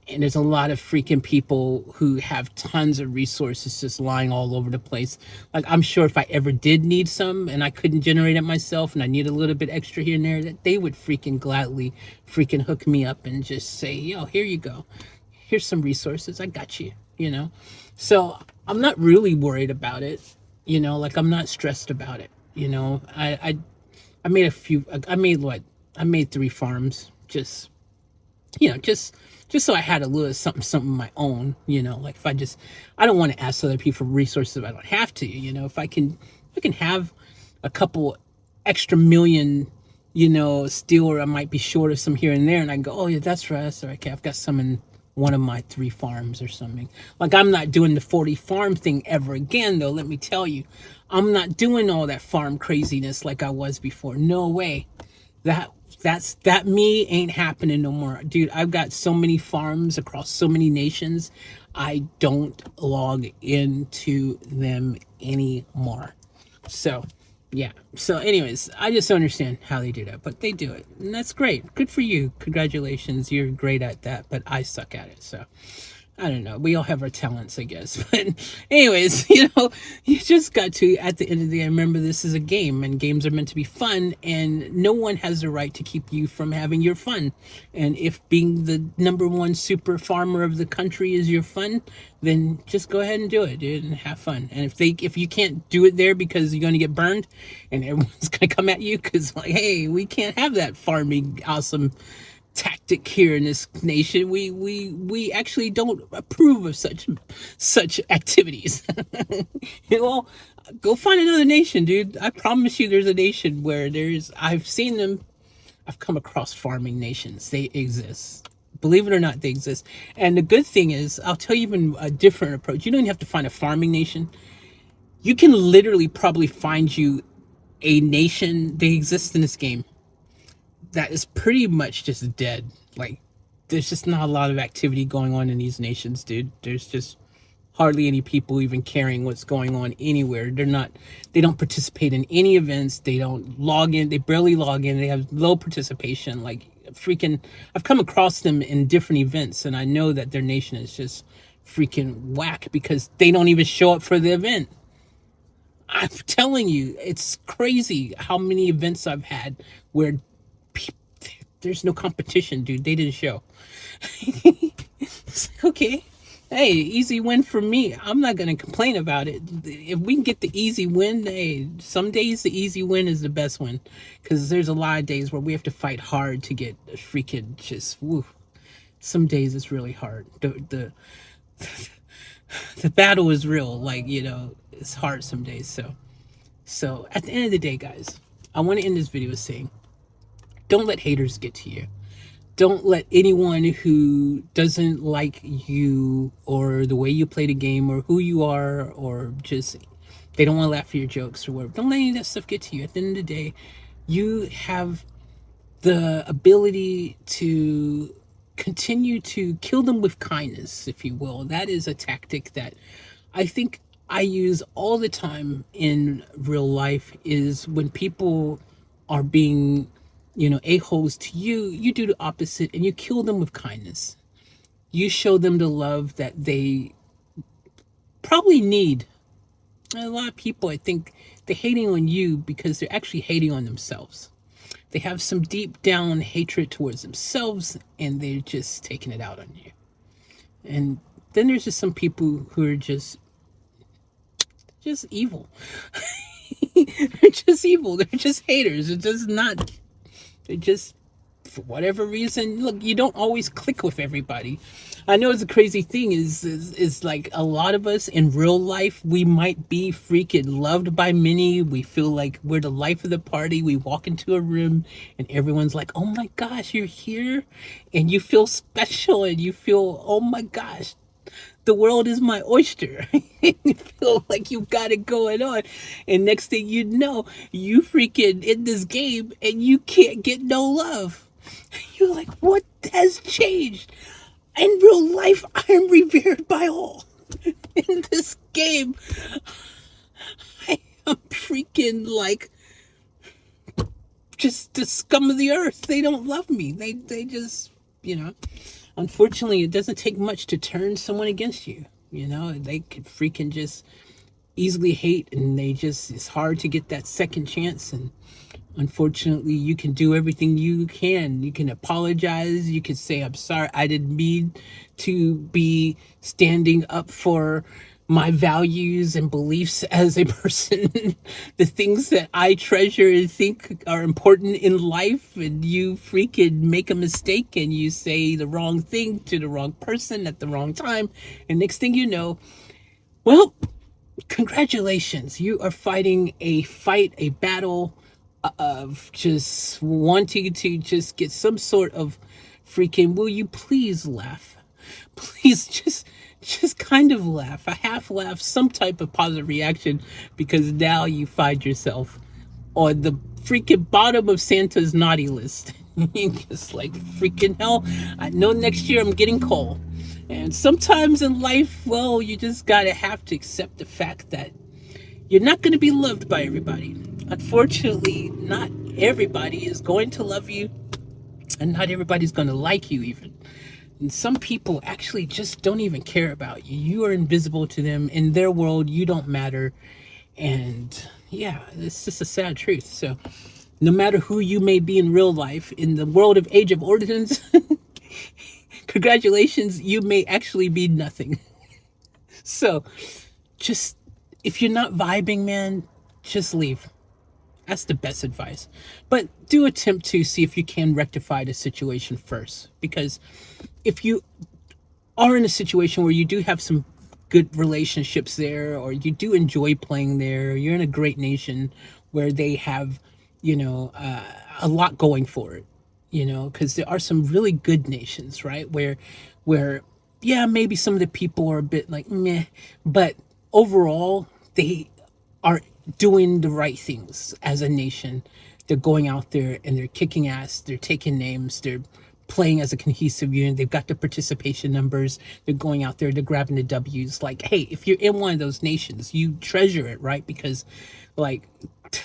and there's a lot of freaking people who have tons of resources just lying all over the place. Like, I'm sure if I ever did need some and I couldn't generate it myself and I need a little bit extra here and there, that they would freaking gladly freaking hook me up and just say, yo, here you go, here's some resources, I got you, you know. So I'm not really worried about it, you know, like I'm not stressed about it, you know. I made a few, I made what, I made 3 farms, just, you know, just so I had a little something of my own, you know. Like, if I just, I don't want to ask other people for resources if I don't have to, you know. If I can have a couple extra million, you know, still, or I might be short of some here and there, and I can go, oh yeah, that's right, that's right, okay, I've got some in one of my 3 farms or something. Like, I'm not doing the 40 farm thing ever again, though, let me tell you. I'm not doing all that farm craziness like I was before. No way. That me ain't happening no more, dude. I've got so many farms across so many nations, I don't log into them anymore. So yeah, so anyways, I just don't understand how they do that, but they do it, and that's great. Good for you, congratulations, you're great at that, but I suck at it. So I don't know. We all have our talents, I guess. But anyways, you know, you just got to, at the end of the day, remember this is a game, and games are meant to be fun, and no one has the right to keep you from having your fun. And if being the #1 super farmer of the country is your fun, then just go ahead and do it, dude, and have fun. And if you can't do it there because you're going to get burned and everyone's going to come at you because, like, hey, we can't have that farming awesome tactic here in this nation. We actually don't approve of such activities. You know, go find another nation, dude. I promise you, there's a nation where I've seen them. I've come across farming nations. They exist. Believe it or not, they exist. And the good thing is, I'll tell you even a different approach. You don't even have to find a farming nation. You can literally probably find you a nation. They exist in this game that is pretty much just dead. Like, there's just not a lot of activity going on in these nations, dude. There's just hardly any people even caring what's going on anywhere. They don't participate in any events. They don't log in. They barely log in. They have low participation. Like, freaking, I've come across them in different events, and I know that their nation is just freaking whack because they don't even show up for the event. I'm telling you, it's crazy how many events I've had where there's no competition, dude. They didn't show. It's like, okay, hey, easy win for me. I'm not gonna complain about it. If we can get the easy win, hey, some days the easy win is the best one, because there's a lot of days where we have to fight hard to get freaking just woo. Some days it's really hard. The battle is real. Like, you know, it's hard some days. So at the end of the day, guys, I want to end this video saying, don't let haters get to you. Don't let anyone who doesn't like you or the way you play the game or who you are, or just they don't want to laugh at your jokes or whatever. Don't let any of that stuff get to you. At the end of the day, you have the ability to continue to kill them with kindness, if you will. That is a tactic that I think I use all the time in real life, is when people are being, you know, a-holes to you, you do the opposite and you kill them with kindness. You show them the love that they probably need. And a lot of people, I think, they're hating on you because they're actually hating on themselves. They have some deep down hatred towards themselves, and they're just taking it out on you. And then there's just some people who are just evil. They're just evil. They're just haters. It's just not. They're just, for whatever reason. Look, you don't always click with everybody. I know it's a crazy thing. Is like a lot of us in real life, we might be freaking loved by many. We feel like we're the life of the party. We walk into a room and everyone's like, "Oh my gosh, you're here," and you feel special and you feel, "Oh my gosh, the world is my oyster." You feel like you got it going on. And next thing you know, you freaking in this game and you can't get no love. You're like, what has changed? In real life, I am revered by all. In this game, I am freaking like just the scum of the earth. They don't love me. They just, unfortunately, it doesn't take much to turn someone against you. They could freaking just easily hate, and it's hard to get that second chance. And unfortunately, you can do everything you can. You can apologize. You can say, "I'm sorry, I didn't mean to be standing up for my values and beliefs as a person," the things that I treasure and think are important in life. And you freaking make a mistake and you say the wrong thing to the wrong person at the wrong time. And next thing you know, well, congratulations. You are fighting a battle of just wanting to just get some sort of freaking, will you please laugh? Please just kind of laugh, a half laugh, some type of positive reaction, because now you find yourself on the freaking bottom of Santa's naughty list. Just like, freaking hell, I know next year I'm getting coal. And sometimes in life, well, you just gotta have to accept the fact that you're not going to be loved by everybody. Unfortunately, not everybody is going to love you, and not everybody's going to like you even. And some people actually just don't even care about you. You are invisible to them. In their world, you don't matter. And yeah, it's just a sad truth. So no matter who you may be in real life, in the world of Age of Origins, congratulations, you may actually be nothing. So just, if you're not vibing, man, just leave. That's the best advice. But do attempt to see if you can rectify the situation first. Because if you are in a situation where you do have some good relationships there, or you do enjoy playing there, you're in a great nation where they have, a lot going for it, because there are some really good nations, right? Where, yeah, maybe some of the people are a bit like meh, but overall, they are doing the right things as a nation. They're going out there and they're kicking ass. They're taking names. They're playing as a cohesive unit. They've got the participation numbers. They're going out there. They're grabbing the W's. Like, hey, if you're in one of those nations, you treasure it, right? Because, like,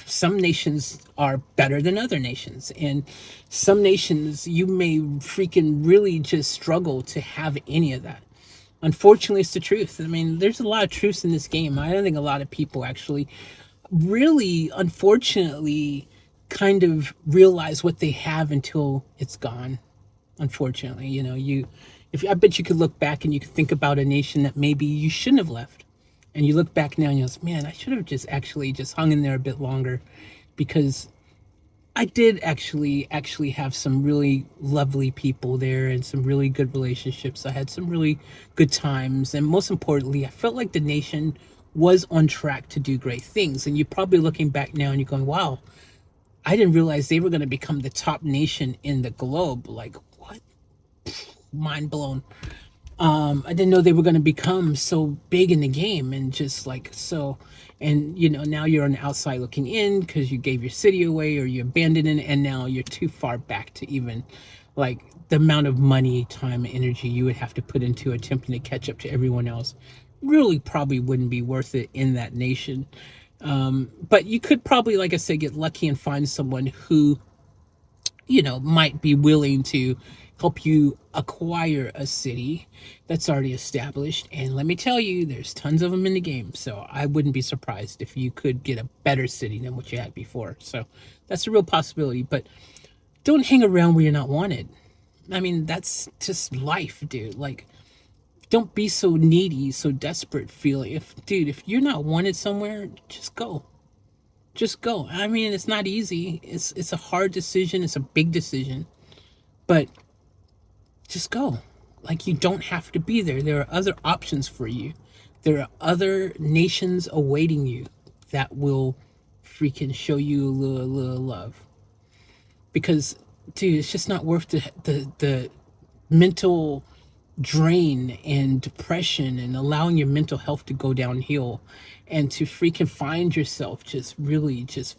some nations are better than other nations, and some nations you may freaking really just struggle to have any of that. Unfortunately, it's the truth. I mean, there's a lot of truths in this game. I don't think a lot of people actually really, unfortunately, kind of realize what they have until it's gone. Unfortunately, if I bet you could look back and you could think about a nation that maybe you shouldn't have left, and you look back now and you go, man, I should have just actually just hung in there a bit longer, because I did actually have some really lovely people there and some really good relationships. I had some really good times, and most importantly, I felt like the nation was on track to do great things. And you're probably looking back now and you're going, wow, I didn't realize they were going to become the top nation in the globe. Like, what? Mind blown. I didn't know they were going to become so big in the game, and just like so. And now you're on the outside looking in because you gave your city away or you abandoned it, and now you're too far back to even, like, the amount of money, time, energy you would have to put into attempting to catch up to everyone else really probably wouldn't be worth it in that nation. But you could probably, like I said, get lucky and find someone who might be willing to help you acquire a city that's already established. And let me tell you, there's tons of them in the game. So I wouldn't be surprised if you could get a better city than what you had before. So that's a real possibility. But don't hang around where you're not wanted. I mean, that's just life, dude. Like, don't be so needy, so desperate feeling. If you're not wanted somewhere, just go. Just go. I mean, it's not easy. It's a hard decision. It's a big decision, but just go. Like, you don't have to be there. There are other options for you. There are other nations awaiting you that will freaking show you a little love. Because, dude, it's just not worth the mental drain and depression and allowing your mental health to go downhill, and to freaking find yourself just really just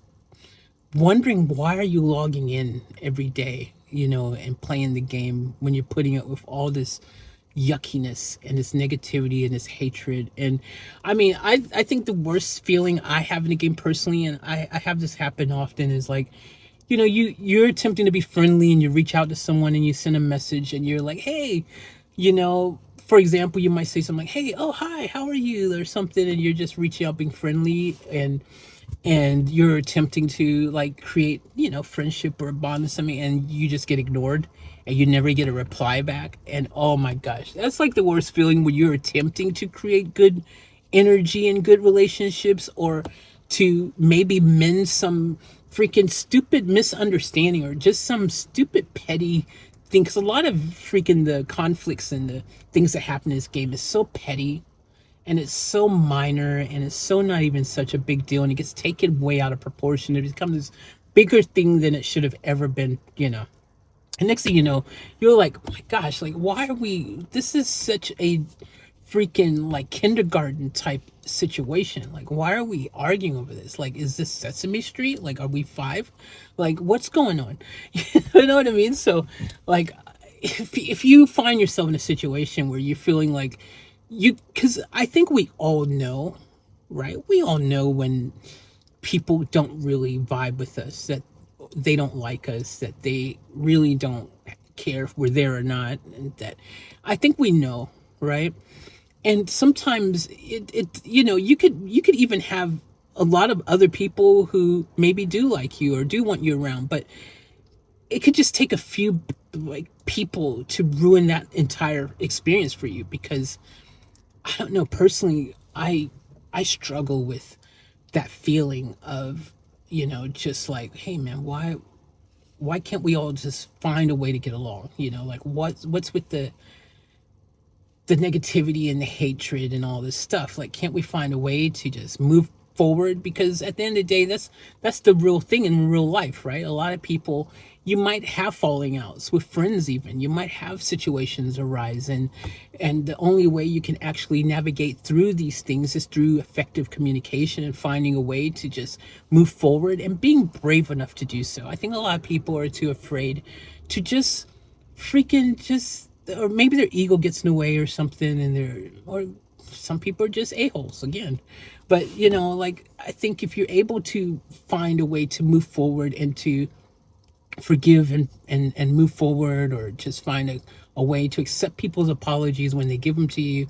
wondering why are you logging in every day, and playing the game when you're putting up with all this yuckiness and this negativity and this hatred. And I mean, I think the worst feeling I have in the game personally, and I have this happen often, is like, you're attempting to be friendly and you reach out to someone and you send a message and you're like, hey, for example, you might say something like, hey, oh, hi, how are you, or something, and you're just reaching out being friendly, and you're attempting to like create, friendship or a bond or something, and you just get ignored and you never get a reply back. And oh my gosh, that's like the worst feeling, when you're attempting to create good energy and good relationships, or to maybe mend some freaking stupid misunderstanding or just some stupid petty thing. Because a lot of freaking the conflicts and the things that happen in this game is so petty, and it's so minor, and it's so not even such a big deal, and it gets taken way out of proportion. It becomes this bigger thing than it should have ever been. And next thing you know, you're like, oh my gosh, like, why are we, this is such a freaking like kindergarten type situation. Like, why are we arguing over this? Like, is this Sesame Street? Like, are we five? Like, what's going on? You know what I mean? So, like, if you find yourself in a situation where you're feeling like because I think we all know, right? We all know when people don't really vibe with us, that they don't like us, that they really don't care if we're there or not, and that I think we know, right? And sometimes you could even have a lot of other people who maybe do like you or do want you around, but it could just take a few like people to ruin that entire experience for you. Because I don't know, personally, I struggle with that feeling of, just like, hey man, why can't we all just find a way to get along? Like, what's with the negativity and the hatred and all this stuff? Like, can't we find a way to just move forward? Because at the end of the day, that's the real thing in real life, right? A lot of people, you might have falling outs with friends, even you might have situations arise, and the only way you can actually navigate through these things is through effective communication and finding a way to just move forward and being brave enough to do so. I think a lot of people are too afraid to just freaking just, or maybe their ego gets in the way or something, or some people are just a-holes again. But like, I think if you're able to find a way to move forward and to forgive and move forward, or just find a way to accept people's apologies when they give them to you,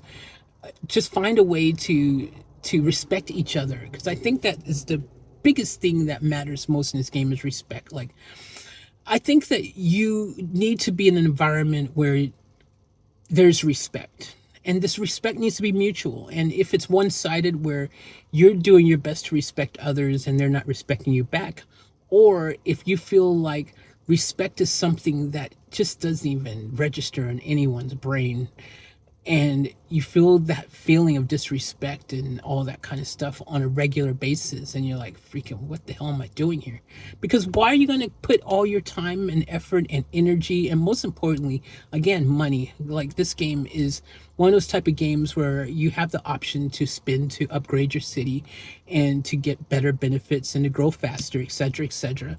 just find a way to respect each other. Because I think that is the biggest thing that matters most in this game, is respect. Like, I think that you need to be in an environment where there's respect, and this respect needs to be mutual. And if it's one-sided, where you're doing your best to respect others and they're not respecting you back, or if you feel like respect is something that just doesn't even register in anyone's brain, and you feel that feeling of disrespect and all that kind of stuff on a regular basis, and you're like, freaking, what the hell am I doing here? Because why are you going to put all your time and effort and energy, and most importantly, again, money? Like, this game is one of those type of games where you have the option to spend to upgrade your city and to get better benefits and to grow faster, etc., etc.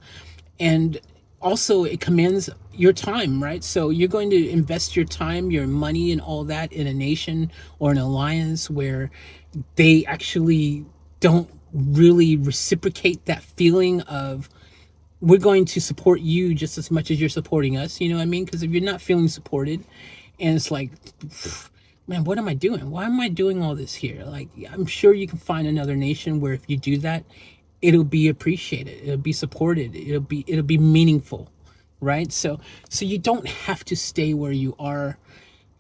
And also, it commands your time, right? So you're going to invest your time, your money, and all that in a nation or an alliance where they actually don't really reciprocate that feeling of, we're going to support you just as much as you're supporting us. You know what I mean? Because if you're not feeling supported, and it's like, man, what am I doing? Why am I doing all this here? Like, I'm sure you can find another nation where if you do that, it'll be appreciated, it'll be supported, it'll be meaningful, right? So you don't have to stay where you are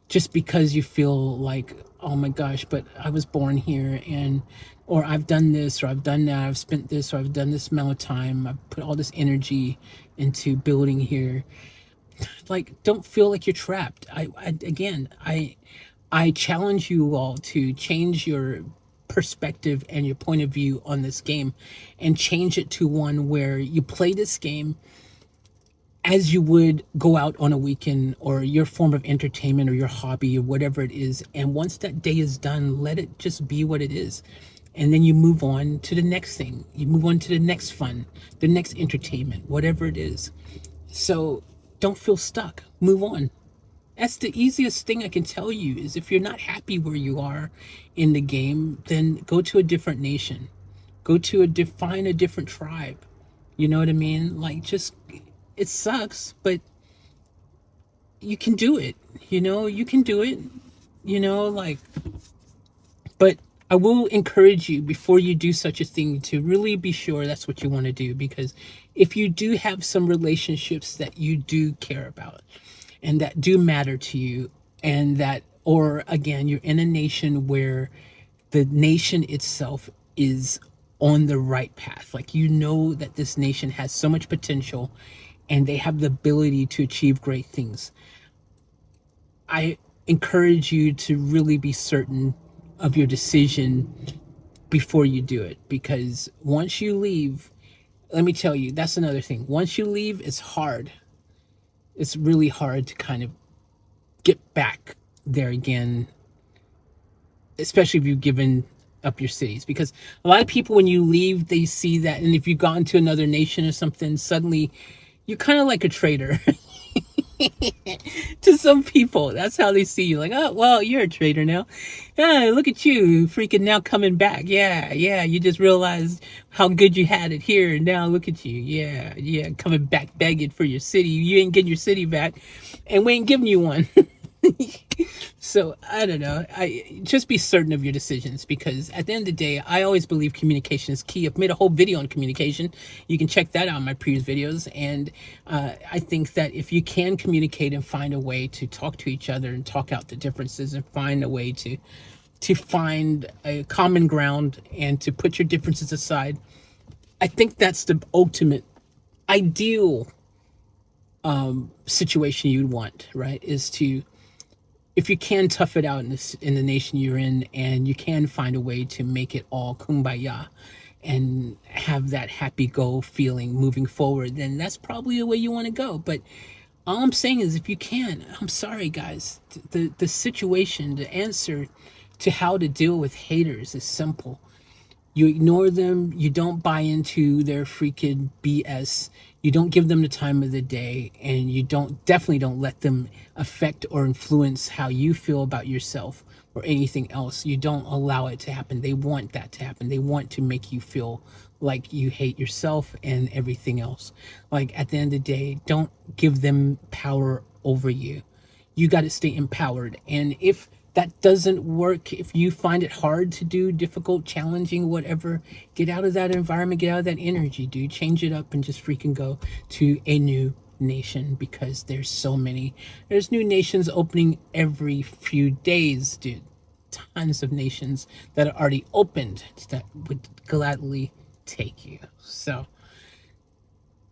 just because you feel like, oh my gosh, but I was born here, and or I've done this, or I've done that, I've spent this, or I've done this amount of time, I've put all this energy into building here. Like, don't feel like you're trapped. I challenge you all to change your perspective and your point of view on this game, and change it to one where you play this game as you would go out on a weekend or your form of entertainment or your hobby or whatever it is. And once that day is done, let it just be what it is. And then you move on to the next thing. You move on to the next fun, the next entertainment, whatever it is. So don't feel stuck. Move on. That's the easiest thing I can tell you, is if you're not happy where you are in the game, then go to a different nation. Go to find a different tribe. You know what I mean? Like, just, it sucks, but you can do it. You can do it. Like, but I will encourage you, before you do such a thing, to really be sure that's what you want to do. Because if you do have some relationships that you do care about and that do matter to you, and that, or again, you're in a nation where the nation itself is on the right path, like, that this nation has so much potential and they have the ability to achieve great things, I encourage you to really be certain of your decision before you do it. Because once you leave, let me tell you, that's another thing. Once you leave, it's hard. It's really hard to kind of get back there again, especially if you've given up your cities. Because a lot of people, when you leave, they see that, and if you've gone to another nation or something, suddenly you're kind of like a traitor. To some people, that's how they see you. Like, oh, well, you're a traitor now. Yeah, look at you, freaking now coming back. Yeah, you just realized how good you had it here, and now look at you. Yeah, coming back begging for your city. You ain't getting your city back, and we ain't giving you one. So I don't know. I just be certain of your decisions, because at the end of the day, I always believe communication is key. I've made a whole video on communication. You can check that out in my previous videos. And I think that if you can communicate and find a way to talk to each other and talk out the differences and find a way to find a common ground and to put your differences aside, I think that's the ultimate ideal situation you'd want, right? Is to, if you can tough it out in the nation you're in, and you can find a way to make it all kumbaya and have that happy go feeling moving forward, then that's probably the way you want to go. But all I'm saying is, if you can, I'm sorry guys, the situation, the answer to how to deal with haters is simple. You ignore them. You don't buy into their freaking BS. You don't give them the time of the day, and you definitely don't let them affect or influence how you feel about yourself or anything else. You don't allow it to happen. They want that to happen. They want to make you feel like you hate yourself and everything else. Like, at the end of the day, don't give them power over you. You got to stay empowered. And if that doesn't work, if you find it hard to do, difficult, challenging, whatever, get out of that environment, get out of that energy, dude. Change it up and just freaking go to a new nation, because there's new nations opening every few days, dude. Tons of nations that are already opened that would gladly take you. So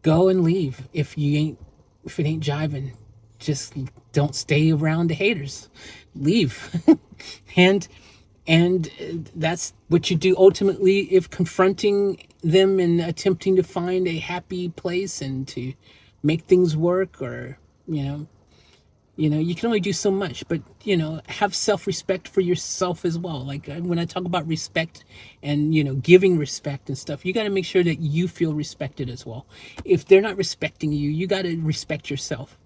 go and leave. If it ain't jiving, just don't stay around the haters. Leave. and that's what you do ultimately, if confronting them and attempting to find a happy place and to make things work. Or you can only do so much, but have self-respect for yourself as well. Like, when I talk about respect and giving respect and stuff, you got to make sure that you feel respected as well. If they're not respecting you, you got to respect yourself.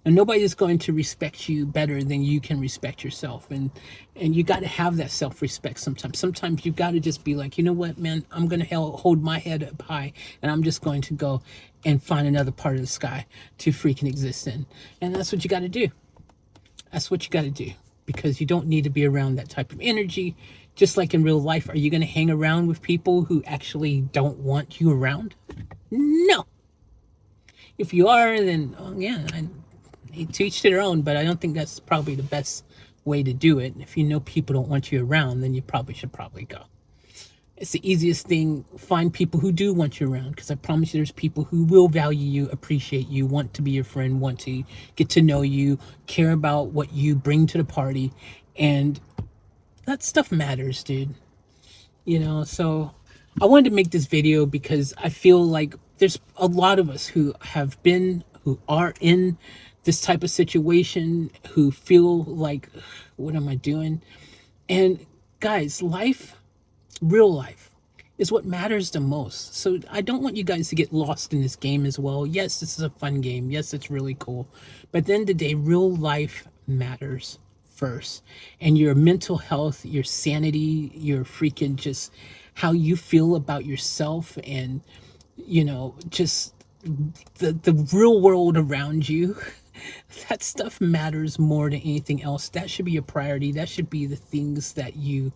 And nobody's going to respect you better than you can respect yourself. And you got to have that self-respect sometimes. Sometimes you got to just be like, you know what, man, I'm going to hold my head up high, and I'm just going to go and find another part of the sky to freaking exist in. And that's what you got to do. That's what you got to do, because you don't need to be around that type of energy. Just like in real life, are you going to hang around with people who actually don't want you around? No. If you are, then, oh yeah, to each to their own, but I don't think that's probably the best way to do it. If you know people don't want you around, then you should probably go. It's the easiest thing. Find people who do want you around, because I promise you there's people who will value you, appreciate you, want to be your friend, want to get to know you, care about what you bring to the party. And that stuff matters, dude. So I wanted to make this video because I feel like there's a lot of us who are in this type of situation, who feel like, what am I doing? And guys, real life is what matters the most. So I don't want you guys to get lost in this game as well. Yes, this is a fun game. Yes, it's really cool. But at the end of the day, real life matters first. And your mental health, your sanity, your freaking just how you feel about yourself, and, just the real world around you. That stuff matters more than anything else. That should be a priority. That should be the things that you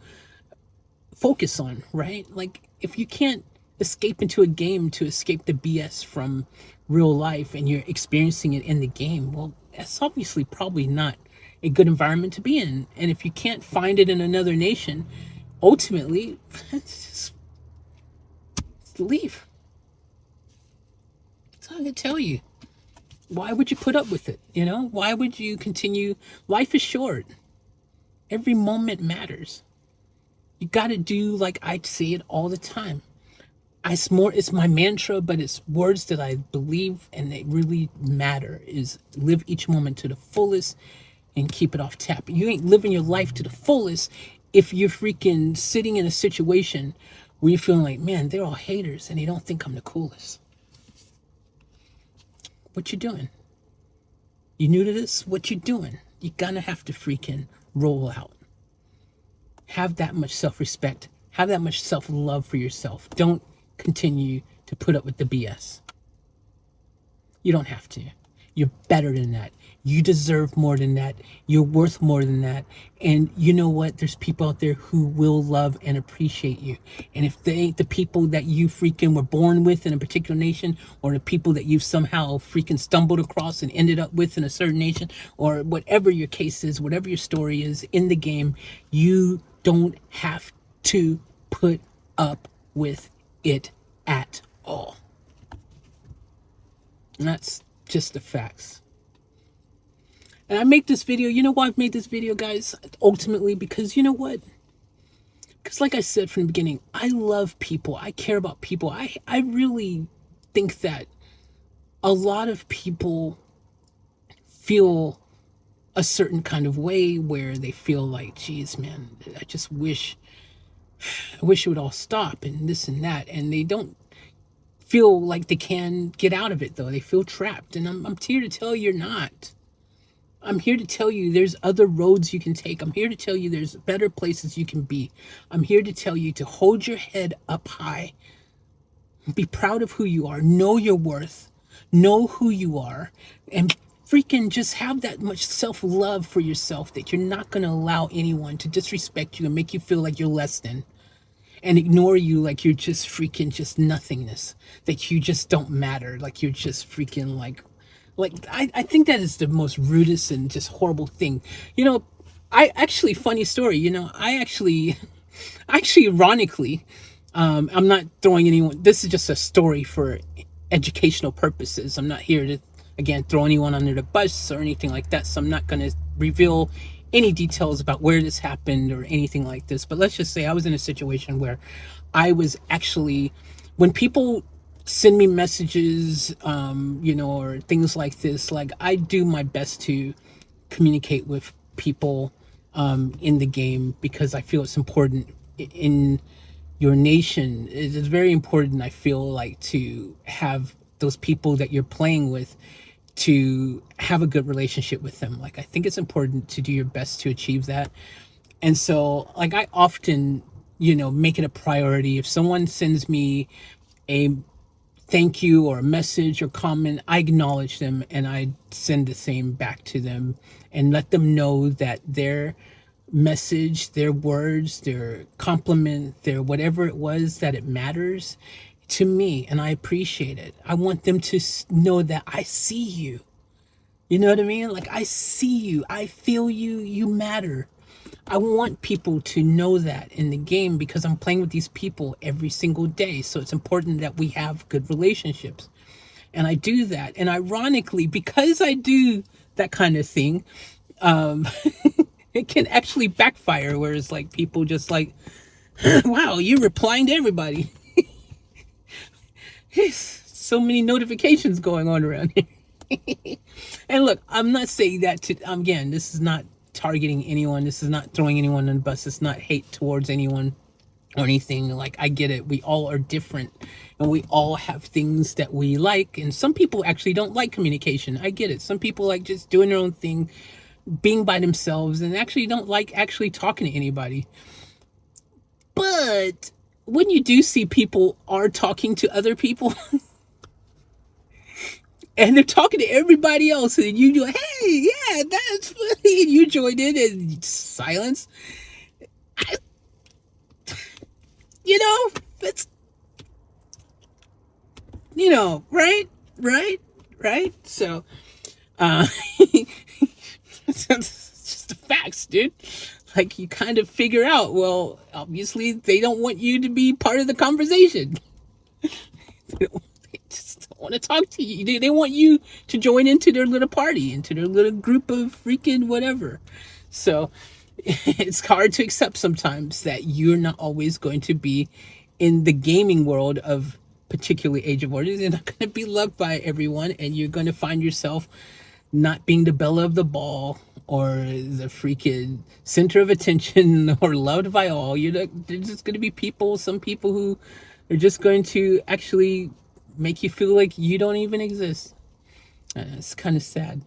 focus on, right? Like, if you can't escape into a game to escape the BS from real life, and you're experiencing it in the game, well, that's obviously probably not a good environment to be in. And if you can't find it in another nation, ultimately, just leave. That's all I can tell you. Why would you put up with it? Why would you continue? Life is short. Every moment matters. You got to do, like I say it all the time. It's my mantra, but it's words that I believe and they really matter, is live each moment to the fullest and keep it off tap. You ain't living your life to the fullest if you're freaking sitting in a situation where you're feeling like, man, they're all haters and they don't think I'm the coolest. What you doing? You new to this? What you doing? You're gonna have to freaking roll out. Have that much self-respect. Have that much self-love for yourself. Don't continue to put up with the BS. You don't have to. You're better than that. You deserve more than that. You're worth more than that. And you know what? There's people out there who will love and appreciate you. And if they ain't the people that you freaking were born with in a particular nation, or the people that you've somehow freaking stumbled across and ended up with in a certain nation, or whatever your case is, whatever your story is in the game, you don't have to put up with it at all. And that's just the facts. And I make this video, you know why I've made this video, guys? Ultimately, because you know what? Because like I said from the beginning, I love people. I care about people. I really think that a lot of people feel a certain kind of way where they feel like, geez, man, I wish it would all stop and this and that. And they don't feel like they can get out of it, though. They feel trapped. And I'm here to tell you you're not. I'm here to tell you there's other roads you can take. I'm here to tell you there's better places you can be. I'm here to tell you to hold your head up high. Be proud of who you are. Know your worth. Know who you are. And freaking just have that much self-love for yourself that you're not going to allow anyone to disrespect you and make you feel like you're less than, and ignore you like you're just freaking just nothingness, that you just don't matter, like you're just freaking like I think that is the most rudest and just horrible thing. I actually, funny story, I actually ironically, I'm not throwing anyone, this is just a story for educational purposes. I'm not here to, again, throw anyone under the bus or anything like that, so I'm not going to reveal any details about where this happened or anything like this. But let's just say I was in a situation where I was actually, when people send me messages, or things like this, like, I do my best to communicate with people in the game, because I feel it's important in your nation. It is very important, I feel like, to have those people that you're playing with, to have a good relationship with them. Like, I think it's important to do your best to achieve that. And so, like, I often, make it a priority. If someone sends me a thank you or a message or comment, I acknowledge them and I send the same back to them and let them know that their message, their words, their compliment, their whatever it was, that it matters to me and I appreciate it. I want them to know that I see you. You know what I mean? Like, I see you, I feel you, you matter. I want people to know that in the game because I'm playing with these people every single day. So it's important that we have good relationships. And I do that. And ironically, because I do that kind of thing, it can actually backfire. Whereas, like, people just like, wow, you're replying to everybody. So many notifications going on around here. And look, I'm not saying that to, again, this is not targeting anyone. This is not throwing anyone on the bus. It's not hate towards anyone or anything. Like, I get it. We all are different and we all have things that we like. And some people actually don't like communication. I get it. Some people like just doing their own thing, being by themselves, and actually don't like actually talking to anybody. But when you do see people are talking to other people, and they're talking to everybody else, and you go, hey, yeah, that's funny, and you join in and silence. I, you know, it's, you know, right, right, right. So, it's just the facts, dude. Like, you kind of figure out, well, obviously they don't want you to be part of the conversation. They just don't want to talk to you. They want you to join into their little party, into their little group of freaking whatever. So it's hard to accept sometimes that you're not always going to be in the gaming world of particularly Age of Origins. You're not going to be loved by everyone, and you're going to find yourself not being the belle of the ball or the freaking center of attention or loved by all. There's just going to be people, some people who are just going to actually make you feel like you don't even exist. It's kind of sad.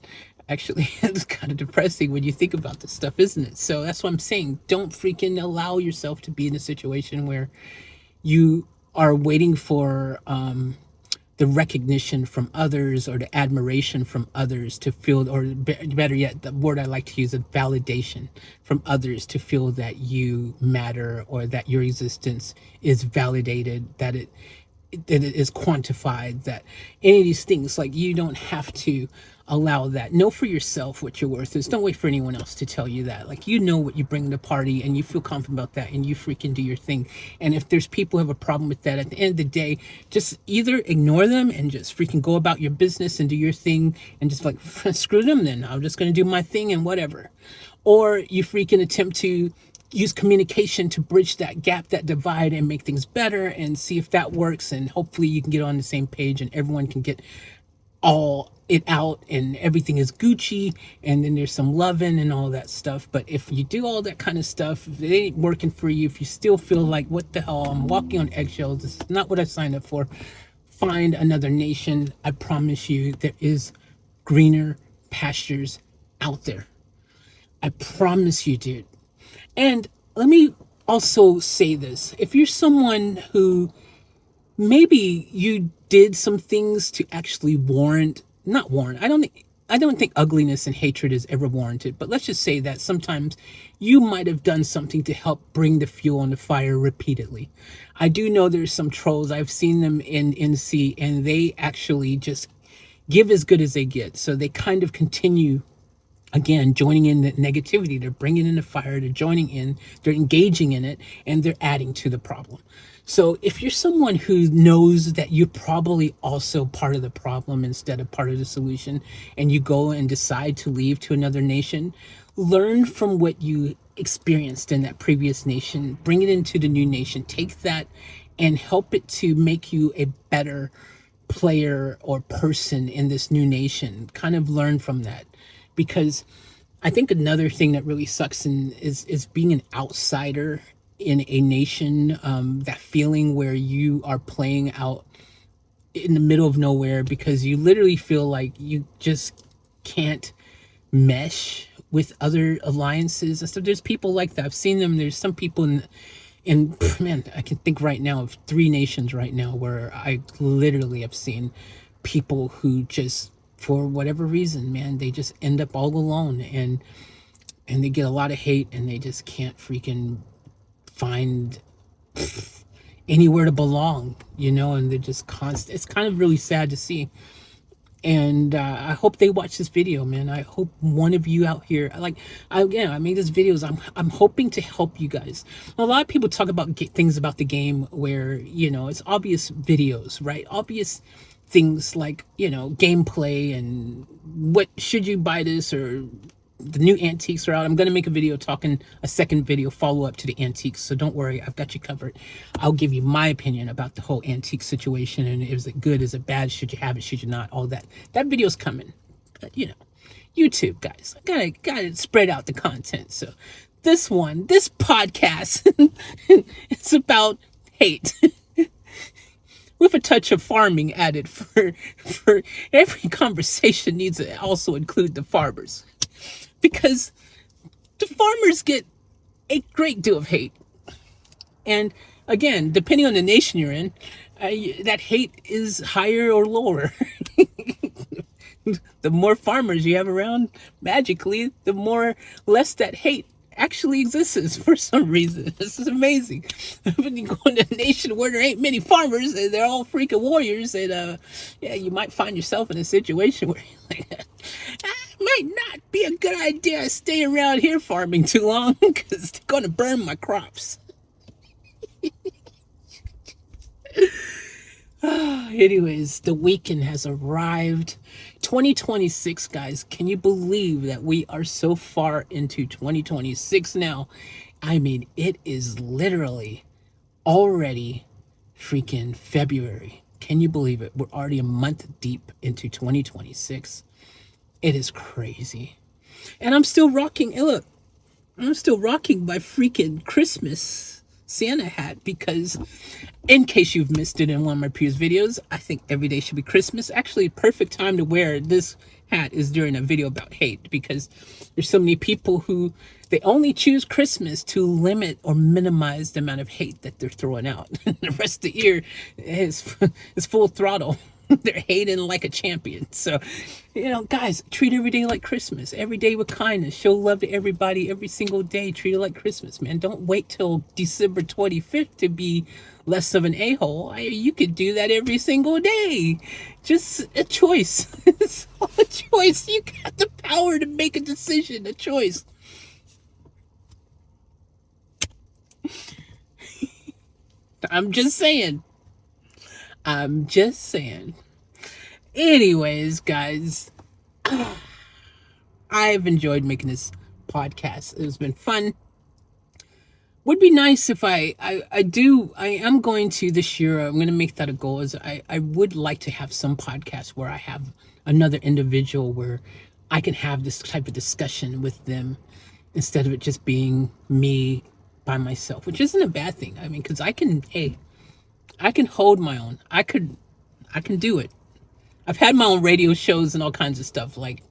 Actually, it's kind of depressing when you think about this stuff, isn't it? So that's what I'm saying. Don't freaking allow yourself to be in a situation where you are waiting for the recognition from others or the admiration from others to feel, or better yet, the word I like to use is validation from others to feel that you matter or that your existence is validated, that it is quantified, that any of these things, like, you don't have to allow that. Know for yourself what your worth is. Don't wait for anyone else to tell you that. Like, you know what you bring to the party and you feel confident about that and you freaking do your thing. And if there's people who have a problem with that, at the end of the day, just either ignore them and just freaking go about your business and do your thing and just like, screw them then. I'm just going to do my thing and whatever. Or you freaking attempt to use communication to bridge that gap, that divide, and make things better and see if that works. And hopefully you can get on the same page and everyone can get all it out and everything is Gucci, and then there's some loving and all that stuff. But if you do all that kind of stuff, if it ain't working for you, if you still feel like, what the hell, I'm walking on eggshells, this is not what I signed up for, find another nation. I promise you there is greener pastures out there. I promise you, dude. And let me also say this. If you're someone who maybe you did some things to actually not warrant, I don't think ugliness and hatred is ever warranted, but let's just say that sometimes you might have done something to help bring the fuel on the fire repeatedly. I do know there's some trolls. I've seen them in NC, and they actually just give as good as they get. So they kind of continue, again, joining in the negativity. They're bringing in the fire, they're joining in, they're engaging in it, and they're adding to the problem. So if you're someone who knows that you're probably also part of the problem instead of part of the solution, and you go and decide to leave to another nation, learn from what you experienced in that previous nation, bring it into the new nation, take that and help it to make you a better player or person in this new nation. Kind of learn from that. Because I think another thing that really sucks is being an outsider in a nation, that feeling where you are playing out in the middle of nowhere because you literally feel like you just can't mesh with other alliances and stuff. There's people like that. I've seen them. There's some people man, I can think right now of 3 nations right now where I literally have seen people who just, for whatever reason, man, they just end up all alone, and they get a lot of hate, and they just can't freaking find anywhere to belong, and they're just constant. It's kind of really sad to see. And I hope they watch this video, man. I hope one of you out here, like, again, I made these videos. I'm hoping to help you guys. A lot of people talk about things about the game where, you know, it's obvious videos, right? Obvious things like, you know, gameplay and what should you buy this, or the new antiques are out. I'm going to make a video talking, a second video follow up to the antiques. So don't worry, I've got you covered. I'll give you my opinion about the whole antique situation. And is it good? Is it bad? Should you have it? Should you not? All that. That video's coming. But, you know, YouTube, guys, I gotta spread out the content. So this podcast, it's about hate. With a touch of farming added. For every conversation needs to also include the farmers, because the farmers get a great deal of hate. And again, depending on the nation you're in, that hate is higher or lower. The more farmers you have around, magically, the more less that hate actually exists for some reason. This is amazing. When you go into a nation where there ain't many farmers and they're all freaking warriors, and yeah, you might find yourself in a situation where you're like, might not be a good idea to stay around here farming too long, because it's going to burn my crops. Anyways, the weekend has arrived. 2026, guys. Can you believe that we are so far into 2026 now? I mean, it is literally already freaking February. Can you believe it? We're already a month deep into 2026. It is crazy. And I'm still rocking, look, I'm still rocking my freaking Christmas Santa hat, because in case you've missed it in one of my previous videos, I think every day should be Christmas. Actually, perfect time to wear this hat is during a video about hate, because there's so many people who, they only choose Christmas to limit or minimize the amount of hate that they're throwing out. The rest of the year is full throttle. They're hating like a champion. So, you know, guys, treat every day like Christmas. Every day with kindness. Show love to everybody every single day. Treat it like Christmas, man. Don't wait till December 25th to be less of an a-hole. You could do that every single day. Just a choice. It's all a choice. You got the power to make a decision, a choice. I'm just saying. Anyways, guys, I've enjoyed making this podcast. It's been fun. Would be nice if I am going to this year, I'm going to make that a goal, is I would like to have some podcast where I have another individual where I can have this type of discussion with them, instead of it just being me by myself, which isn't a bad thing. I mean, because I can hold my own. I can do it. I've had my own radio shows and all kinds of stuff. Like,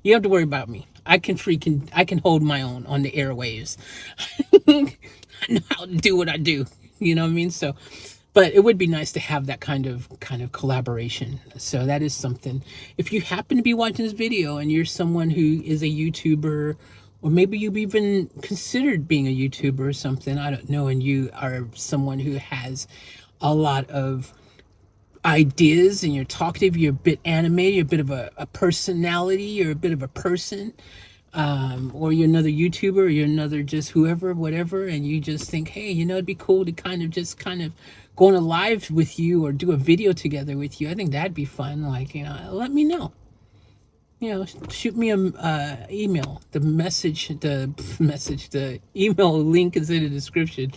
you have to worry about me. I can hold my own on the airwaves. I know how to do what I do. You know what I mean? So, but it would be nice to have that kind of collaboration. So that is something. If you happen to be watching this video and you're someone who is a YouTuber, or maybe you've even considered being a YouTuber or something, I don't know, and you are someone who has a lot of ideas and you're talkative, you're a bit animated, you're a bit of a personality, you're a bit of a person, or you're another YouTuber, or you're another just whoever, whatever, and you just think, hey, you know, it'd be cool to kind of go on a live with you or do a video together with you. I think that'd be fun. Like, you know, let me know. You know, shoot me a email. The email link is in the description.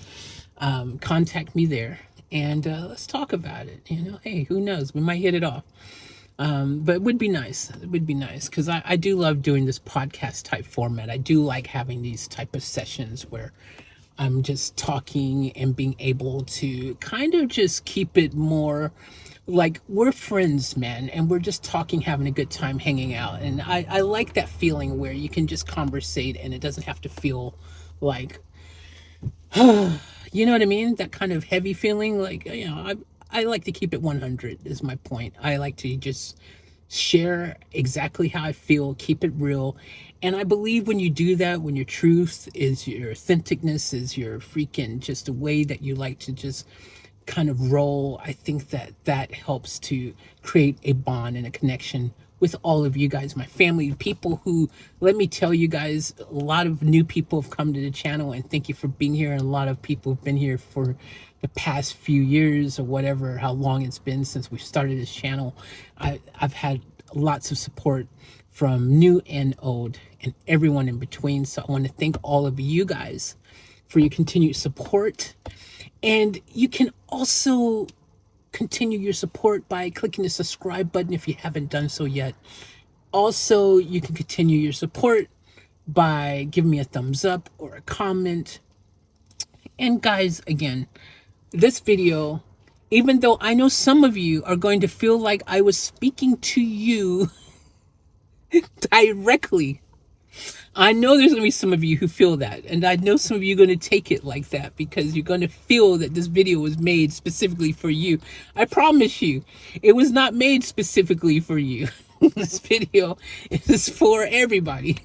Contact me there, and let's talk about it. You know, hey, who knows? We might hit it off. But it would be nice. It would be nice, because I do love doing this podcast type format. I do like having these type of sessions where I'm just talking and being able to kind of just keep it more like we're friends, man, and we're just talking, having a good time, hanging out. And I like that feeling where you can just conversate and it doesn't have to feel like, you know what I mean? That kind of heavy feeling. Like, you know, I like to keep it 100 is my point. I like to just share exactly how I feel, keep it real. And I believe when you do that, when your truth is your authenticness, is your freaking just a way that you like to just kind of role, I think that that helps to create a bond and a connection with all of you guys, my family, people who, let me tell you guys, a lot of new people have come to the channel, and thank you for being here. And a lot of people have been here for the past few years or whatever, how long it's been since we started this channel. I've had lots of support from new and old and everyone in between. So I want to thank all of you guys for your continued support. And you can also continue your support by clicking the subscribe button if you haven't done so yet. Also, you can continue your support by giving me a thumbs up or a comment. And guys, again, this video, even though I know some of you are going to feel like I was speaking to you directly, I know there's going to be some of you who feel that, and I know some of you are going to take it like that because you're going to feel that this video was made specifically for you. I promise you, it was not made specifically for you. This video is for everybody.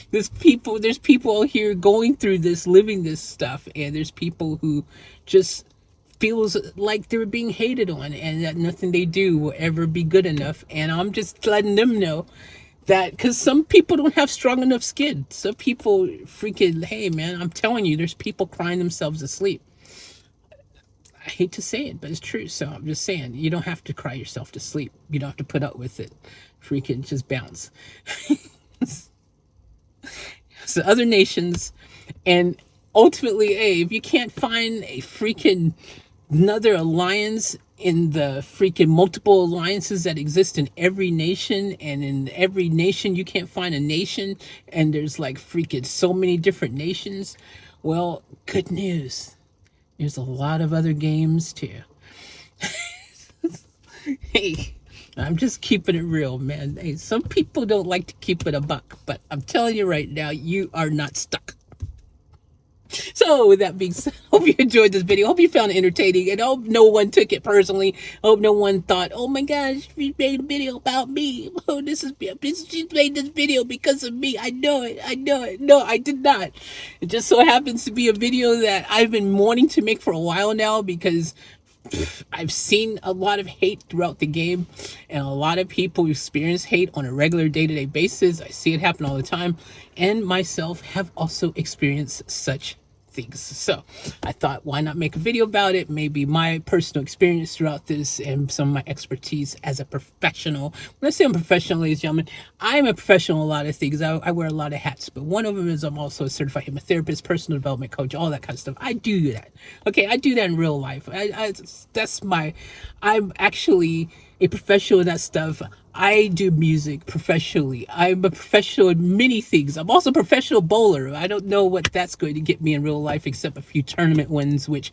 There's people here going through this, living this stuff, and there's people who just feels like they're being hated on and that nothing they do will ever be good enough. And I'm just letting them know that, because some people don't have strong enough skin. Some people freaking, hey man, I'm telling you, there's people crying themselves to sleep. I hate to say it, but it's true. So I'm just saying, you don't have to cry yourself to sleep. You don't have to put up with it. Freaking just bounce. So other nations, and ultimately, hey, if you can't find a freaking another alliance in the freaking multiple alliances that exist in every nation, and in every nation you can't find a nation, and there's like freaking so many different nations, well, good news, there's a lot of other games too. Hey, I'm just keeping it real, man. Hey, some people don't like to keep it a buck, but I'm telling you right now, you are not stuck. So with that being said, hope you enjoyed this video. Hope you found it entertaining, and hope no one took it personally. Hope no one thought, oh my gosh, she made a video about me. Oh, she made this video because of me. I know it. I know it. No, I did not. It just so happens to be a video that I've been wanting to make for a while now, because I've seen a lot of hate throughout the game, and a lot of people experience hate on a regular day-to-day basis. I see it happen all the time, and myself have also experienced such things. So I thought, why not make a video about it? Maybe my personal experience throughout this and some of my expertise as a professional. When I say I'm professional, ladies and gentlemen, I'm a professional in a lot of things. I wear a lot of hats, but one of them is I'm also a certified hypnotherapist, personal development coach, all that kind of stuff. I do that. Okay, I do that in real life. I'm actually a professional in that stuff. I do music professionally. I'm a professional in many things. I'm also a professional bowler. I don't know what that's going to get me in real life, except a few tournament wins, which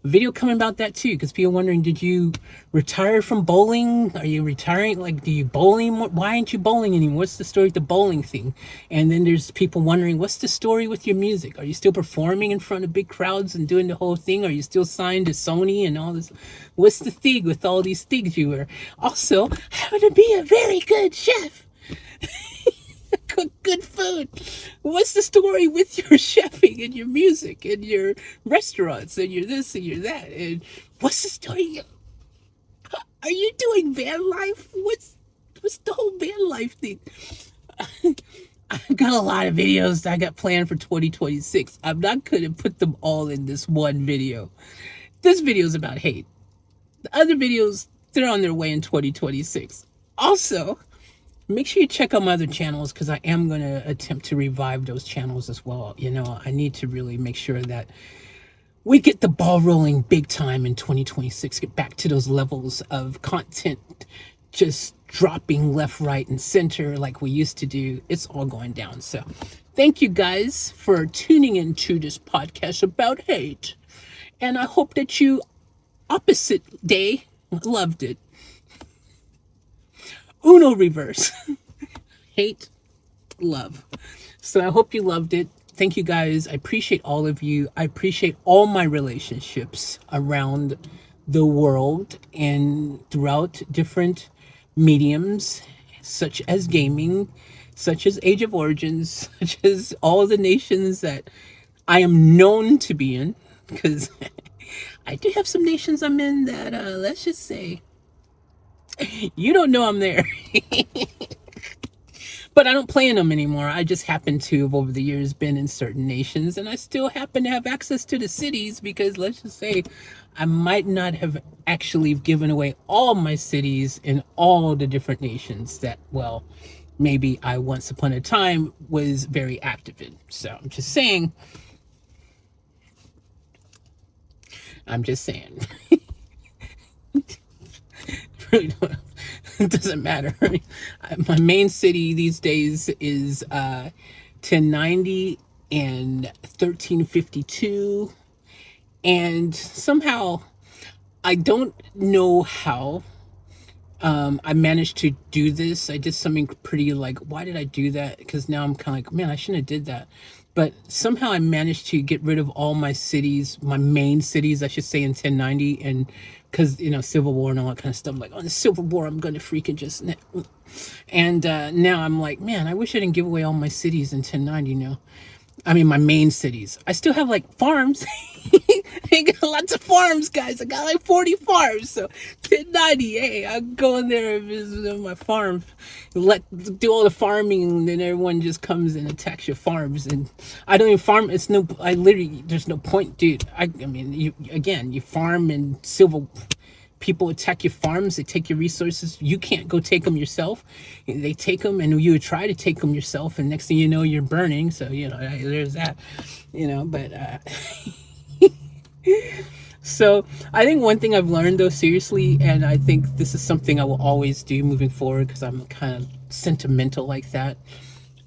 video coming about that too, because people wondering, did you retire from bowling? Are you retiring? Like, do you bowling? Why aren't you bowling anymore? What's the story with the bowling thing? And then there's people wondering, what's the story with your music? Are you still performing in front of big crowds and doing the whole thing? Are you still signed to Sony and all this? What's the thing with all these things you were? Also, happen to be a very good chef. Cook good food. What's the story with your chefing and your music and your restaurants and your this and your that? And what's the story? Are you doing van life? What's the whole van life thing? I've got a lot of videos I got planned for 2026. I'm not going to put them all in this one video. This video is about hate. The other videos, they're on their way in 2026. Also, make sure you check out my other channels, because I am going to attempt to revive those channels as well. You know, I need to really make sure that we get the ball rolling big time in 2026, get back to those levels of content just dropping left, right, and center like we used to do. It's all going down. So thank you guys for tuning into this podcast about hate. And I hope that you opposite day loved it. Uno reverse. Hate, love. So I hope you loved it. Thank you guys. I appreciate all of you. I appreciate all my relationships around the world and throughout different mediums, such as gaming, such as Age of Origins, such as all the nations that I am known to be in, because I do have some nations I'm in that, let's just say, you don't know I'm there. But I don't play in them anymore. I just happen to have over the years been in certain nations, and I still happen to have access to the cities because let's just say I might not have actually given away all my cities in all the different nations that, well, maybe I once upon a time was very active in. So I'm just saying. I'm just saying. It doesn't matter. My main city these days is 1090 and 1352, and somehow I don't know how I managed to do this. I did something pretty like, why did I do that? Because now I'm kind of like, man, I shouldn't have did that. But somehow I managed to get rid of all my cities, my main cities, I should say, in 1090. And because, you know, Civil War and all that kind of stuff, I'm like, oh, the Civil War, I'm going to freaking just... And now I'm like, man, I wish I didn't give away all my cities in 1090 now. I mean, my main cities. I still have like farms. I got lots of farms, guys. I got like 40 farms. So 1090, hey, I go in there and visit my farm, do all the farming, and then everyone just comes and attacks your farms. And I don't even farm. I literally, there's no point, dude. I mean, you farm and civil. People attack your farms, they take your resources. You can't go take them yourself. They take them, and you would try to take them yourself, and next thing you know, you're burning. So, you know, there's that, you know, but so I think one thing I've learned, though, seriously, and I think this is something I will always do moving forward because I'm kind of sentimental like that.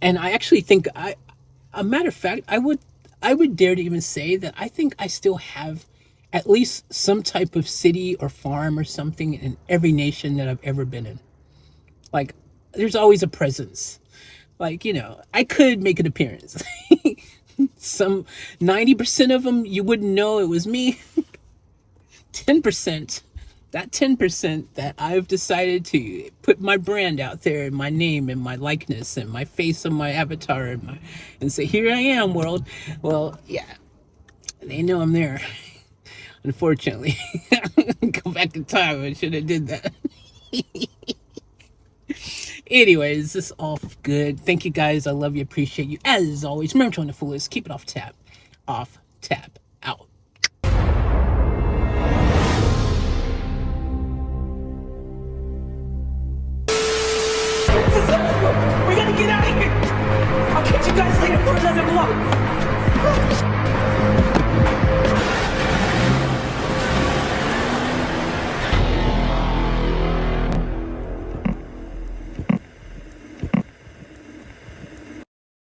And I actually think a matter of fact, I would dare to even say that I think I still have at least some type of city or farm or something in every nation that I've ever been in. Like, there's always a presence. Like, you know, I could make an appearance. Some 90% of them, you wouldn't know it was me. 10%, that 10% that I've decided to put my brand out there and my name and my likeness and my face on my avatar and say, here I am, world. Well, yeah, they know I'm there. Unfortunately, go back in time. I should have did that. Anyways, this is all good. Thank you guys. I love you. Appreciate you. As always, remember to the fullest. Keep it off tap. Off tap out. We gotta get out of here. I'll catch you guys later for another vlog.